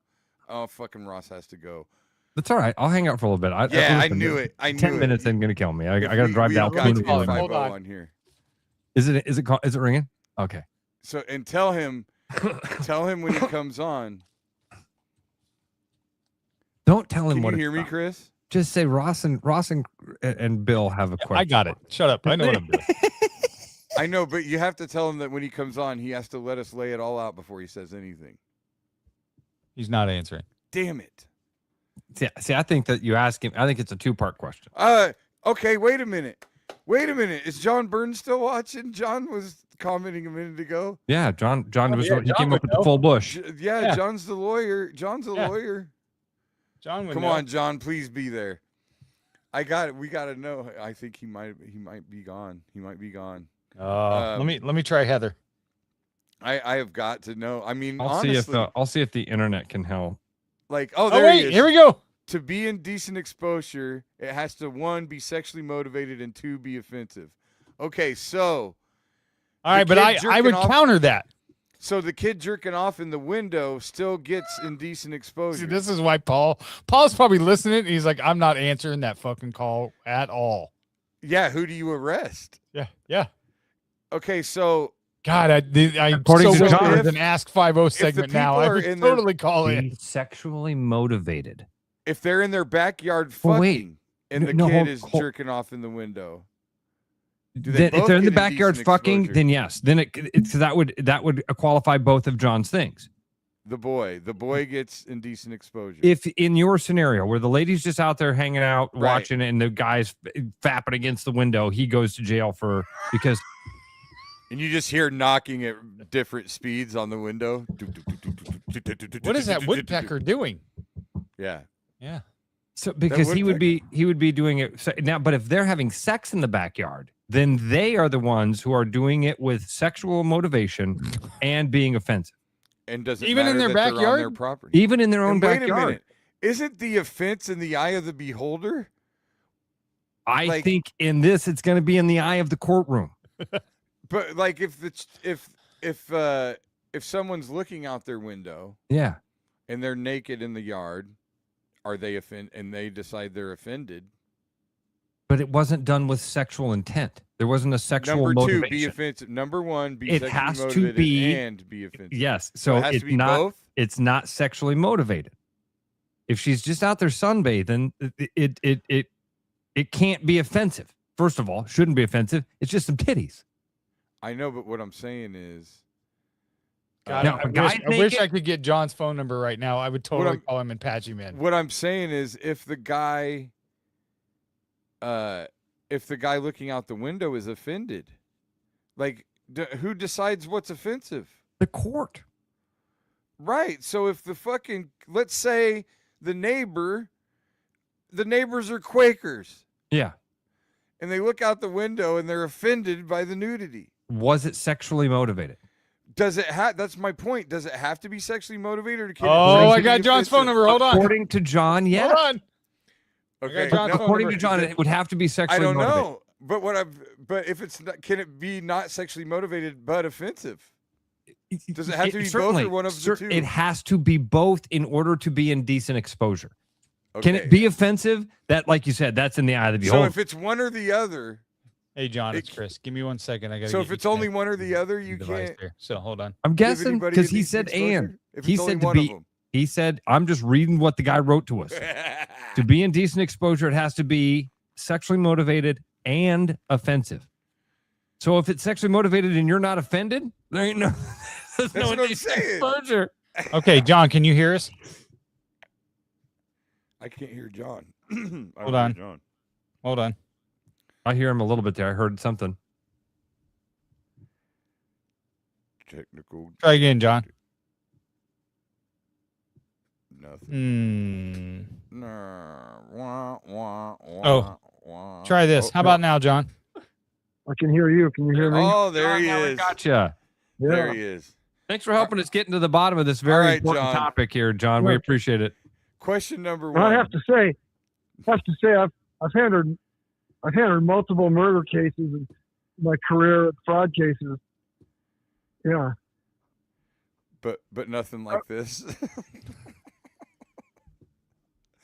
oh fucking Ross has to go. That's all right. I'll hang out for a little bit. I listen, knew it. I 10 knew minutes it. ain't gonna kill me. I If got to drive we down. got Hold 250 on. on here. Is it ringing? Okay. So and tell him when he comes on. Don't tell him Can what you it's hear me, about. Chris? Just say Ross and Bill have a question. I got it. Shut up. I know what I'm doing. I know, but you have to tell him that when he comes on, he has to let us lay it all out before he says anything. He's not answering. Damn it. See, I think that you ask him. I think it's a 2-part question. Okay, wait a minute. Is John Burns still watching? John was commenting a minute ago. Yeah, John was. yeah, He John came would up with the know. full bush. Yeah, John's the lawyer. John's a lawyer. John would Come know. on, John, please be there. I got it. We got to know. I think he might be gone. He might be gone. Let me try Heather. I have got to know. I mean, I'll honestly, see if the internet can help. like, Oh, there he wait, is. here we go. To be in decent exposure, it has to 1, be sexually motivated, and 2, be offensive. Okay, so All right, but kid I jerking would off- counter that. so the kid jerking off in the window still gets indecent exposure. See, this is why Paul's probably listening. And he's like, I'm not answering that fucking call at all. Yeah, who do you arrest? Yeah. Okay, so God, I'm According so to wish John, there was an Ask 50 segment now. people I are would in their- totally call in. Be sexually motivated. if they're in their backyard Well, fucking wait. and the No, kid hold- is hold- jerking off in the window, they Then if both they're in the get backyard indecent fucking, exposure? then yes. Then so that would qualify both of John's things. the boy gets indecent exposure. If in your scenario where the lady's just out there hanging out, Right. watching, and the guy's fapping against the window, he goes to jail because and you just hear knocking at different speeds on the window. What is that woodpecker doing? Yeah. Yeah. because he would woodpecker. be doing it now. But if they're having sex in the backyard, then they are the ones who are doing it with sexual motivation and being offensive, And does it Even in matter their that they're on backyard? their property? even in their own And wait a backyard. minute. Isn't the offense in the eye of the beholder? I Like- think in this, it's going to be in the eye of the courtroom. But like if someone's looking out their window Yeah. and they're naked in the yard, are they and they decide they're offended? But it wasn't done with sexual intent. There wasn't a sexual Number 2, motivation. be offensive. Number 1, be It sexually has to motivated be- and be offensive. Yes. So it has it's to be not both. it's not sexually motivated. If she's just out there sunbathing, it can't be offensive. First of all, shouldn't be offensive. It's just some titties. I know, but what I'm saying is, God, Now, I, a wish, guy's I wish naked- I could get John's phone number right now. I would totally I'm- call him and patch him in. what I'm saying is, if the guy looking out the window is offended, like who decides what's offensive? The court. Right. So if let's say the neighbors are Quakers Yeah. and they look out the window and they're offended by the nudity. Was it sexually motivated? Does it that's my point. Does it have to be sexually motivated or can Oh, it I be got John's phone offensive? number. Hold on. According to John, yeah. Hold on. Okay. John's no, phone According number. to John, it would have to be I sexually don't motivated. know. But if it's not, can it be not sexually motivated but offensive? Does it have to be both certainly, or one of the two? It has to be both in order to be indecent exposure. Can Okay. it be offensive? That, like you said, that's in the eye of the So beholder. if it's one or the other, Hey, John, it's Chris. Give me 1 second. I got. so if it's only one or the other, you can't Here. So hold on. I'm give guessing anybody because he indecent said exposure? and. If He it's only said to one of be. them. He said, I'm just reading what the guy wrote to us. To be indecent exposure, it has to be sexually motivated and offensive. So if it's sexually motivated and you're not offended, there ain't no. There's That's no what I'm indecent saying. exposure. Okay, John, can you hear us? I can't hear John. I Hold don't on. hear John. Hold on. I hear him a little bit there. I heard something. Technical. Try again, John. Nothing. Hmm. Oh, Try this. How about now, John? I can hear you. Can you hear me? Oh, there he is. Gotcha. There he is. Thanks for helping us get into the bottom of this very right, important John. topic here, John. We appreciate it. Question number And I one. have to say, I've handled multiple murder cases in my career, fraud cases. Yeah, but nothing like this.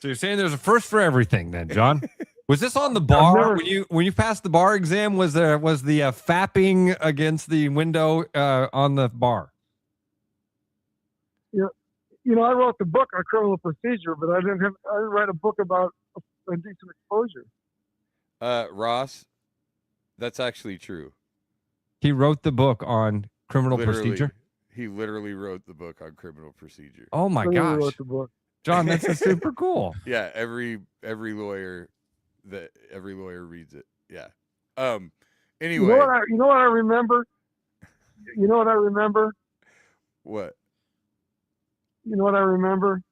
So you're saying there's a first for everything, then, John? Was this on the bar when you passed the bar exam? Was the fapping against the window on the bar? Yeah, I wrote the book on criminal procedure, but I didn't write a book about indecent exposure. Ross, that's actually true. He wrote the book on criminal procedure. He literally wrote the book on criminal procedure. Oh my gosh, wrote the book. John, that's super cool. Yeah, every lawyer reads it. Yeah. Anyway, you know what I remember? You know what I remember? What? You know what I remember?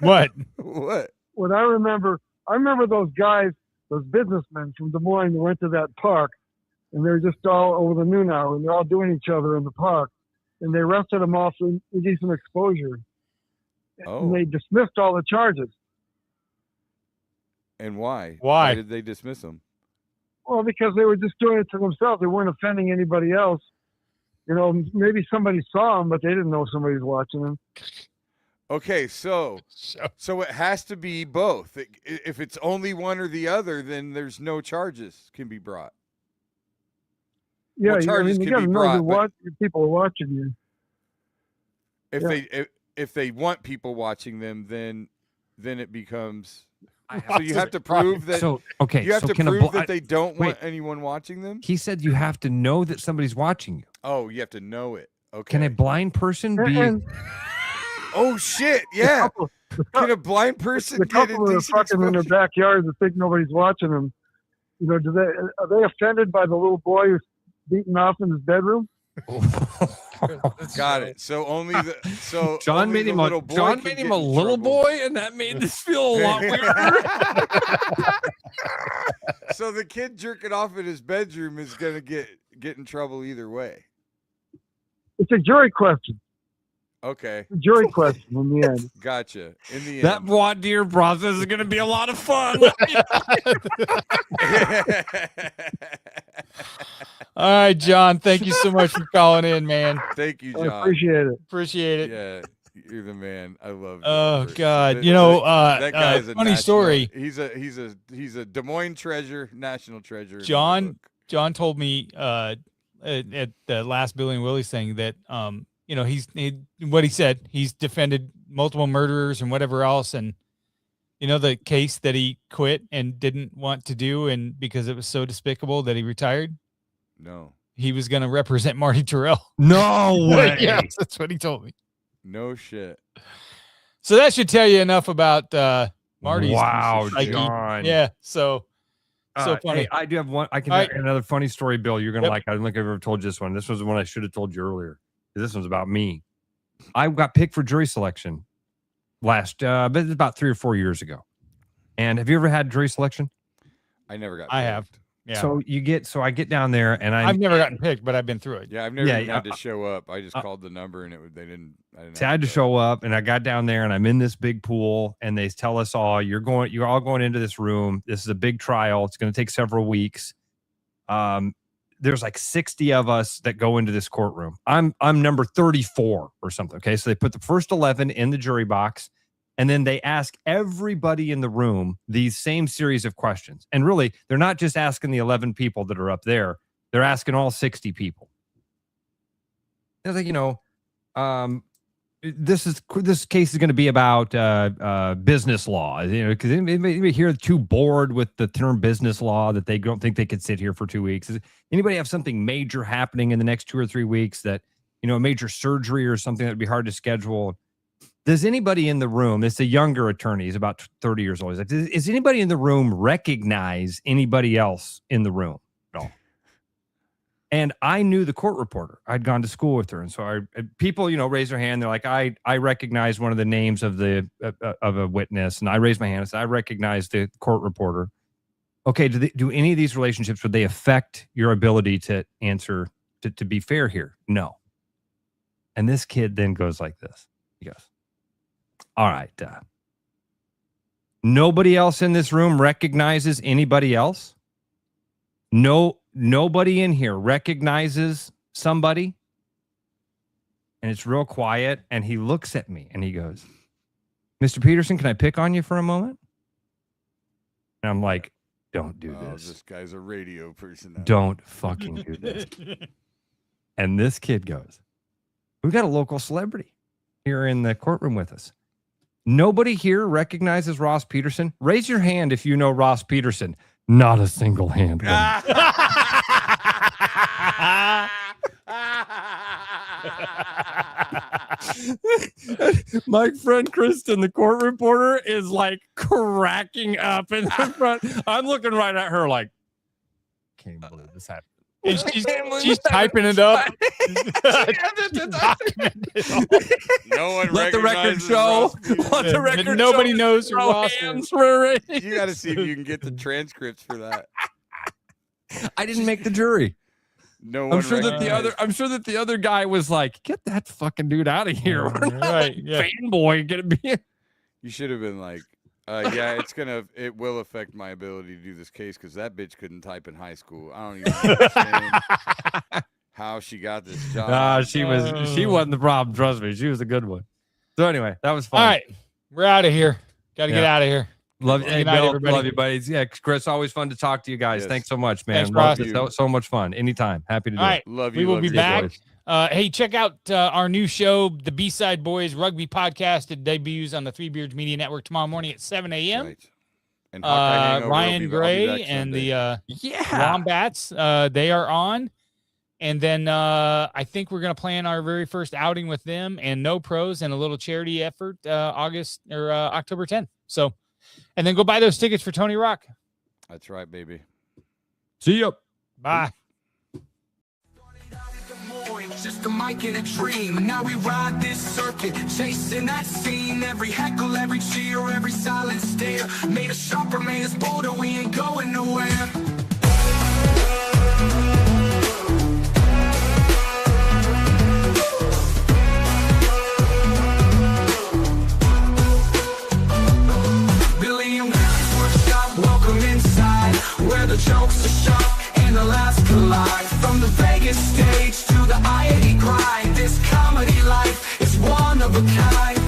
What? What? What I remember those guys, those businessmen from Des Moines who went to that park, and they're just all over the noon hour, and they're all doing each other in the park, and they arrested them all for indecent exposure. Oh. And they dismissed all the charges. And why? Why? Why did they dismiss them? Well, because they were just doing it to themselves. They weren't offending anybody else. Maybe somebody saw them, but they didn't know somebody was watching them. Okay, so it has to be both. If it's only one or the other, then there's no charges can be brought. Yeah, well, charges you can got to be know brought. people are watching you. If they want people watching them, then it becomes. So you have to prove that. So okay, you have so to prove that they don't want anyone watching them. He said you have to know that somebody's watching you. Oh, you have to know it. Okay. Can a blind person be? Oh shit! Yeah. Can a blind person the get couple that are fucking in their backyard that think nobody's watching them? Are they offended by the little boy who's beaten off in his bedroom? Got it. So only the John made him a little boy, and that made this feel a lot weirder. So the kid jerking off in his bedroom is gonna get in trouble either way. It's a jury question. Okay. A jury question in the end. Gotcha. In the end, That voir dire process is going to be a lot of fun. All right, John. Thank you so much for calling in, man. Thank you, John. I appreciate it. Appreciate it. Yeah, you're the man. I love. Oh John. God, that guy is a funny national, story. He's a Des Moines treasure, national treasure. John told me at the last Billy and Willie thing that what he said, he's defended multiple murderers and whatever else, and the case that he quit and didn't want to do, and because it was so despicable that he retired. No, he was going to represent Marty Terrell. No way. Yes, that's what he told me. No shit. So that should tell you enough about Marty's. Wow, psyche. John. Yeah. So funny. Hey, I do have one. I can All have right. another funny story, Bill. You're gonna Yep. like. I don't think I've ever told you this one. This was the one I should have told you earlier. This one's about me. I got picked for jury selection but it's about 3 or 4 years ago. And have you ever had jury selection? I never got. I picked. have. Yeah. So I get down there and I've never gotten picked, but I've been through it. Yeah, I've never Yeah, even had yeah. to show up. I just called the number and they didn't. I didn't. I had to show up, and I got down there, and I'm in this big pool, and they tell us all, you're all going into this room. This is a big trial. It's going to take several weeks. There's like 60 of us that go into this courtroom. I'm number 34 or something. Okay, so they put the first 11 in the jury box, and then they ask everybody in the room these same series of questions. And really, they're not just asking the 11 people that are up there; they're asking all 60 people. They're like, this case is going to be about business law, because they may hear too bored with the term business law that they don't think they could sit here for 2 weeks. Does anybody have something major happening in the next 2 or 3 weeks that, a major surgery or something that would be hard to schedule? Does anybody in the room, it's a younger attorney, he's about 30 years old. He's like, does anybody in the room recognize anybody else in the room at all? And I knew the court reporter. I'd gone to school with her. And so people, raise their hand. They're like, I recognize one of the names of of a witness. And I raised my hand and said, I recognize the court reporter. Okay, do any of these relationships, would they affect your ability to answer, to be fair here? No. And this kid then goes like this. He goes, all right. Nobody else in this room recognizes anybody else? Nobody in here recognizes somebody? and it's real quiet. And he looks at me and he goes, Mr. Peterson, can I pick on you for a moment? And I'm like, don't do this. This guy's a radio person. Don't fucking do this. And this kid goes, we got a local celebrity here in the courtroom with us. Nobody here recognizes Ross Peterson. Raise your hand if you know Ross Peterson. Not a single hand. My friend Kristen, the court reporter, is like cracking up in the front. I'm looking right at her like, can't believe this happened. And she's typing it up. No one let the record show. Let the record nobody show knows who Ross hands is. were You got to see if you can get the transcripts for that. I didn't make the jury. No one. I'm sure that the other guy was like, "Get that fucking dude out of here!" Right? Yeah. Fanboy, gonna be. You should have been like, yeah, it will affect my ability to do this case because that bitch couldn't type in high school. I don't even understand how she got this job. She wasn't the problem. Trust me, she was a good one. So anyway, that was fun. All right, we're out of here. Got to get out of here. Love you, Good night, Bill. everybody. Love you, buddies. Yeah, Chris, always fun to talk to you guys. Yes. Thanks so much, man. Thanks, Ross. So much fun. Anytime. Happy to do All it. right, Love you. we will love be you. back. boys. Hey, check out our new show, the B-Side Boys Rugby Podcast. It debuts on the Three Beards Media Network tomorrow morning at 7 a.m. Right. And Hawkeye Hangover, Ryan I'll be Gray back and Sunday. the Wombats, they are on. And then I think we're going to plan our very first outing with them and No Pros and a little charity effort October 10th. So, and then go buy those tickets for Tony Rock. That's right, baby. See you. Bye. Just a mic and a dream. Now we ride this circuit, chasing that scene. Every heckle, every cheer, every silent stare. Made us sharper, made us bolder. We ain't going nowhere. Billy and Willie's workshop, welcome inside, where the jokes are sharp and the laughs collide. From the Vegas stage to the I-80 grind, this comedy life is one of a kind.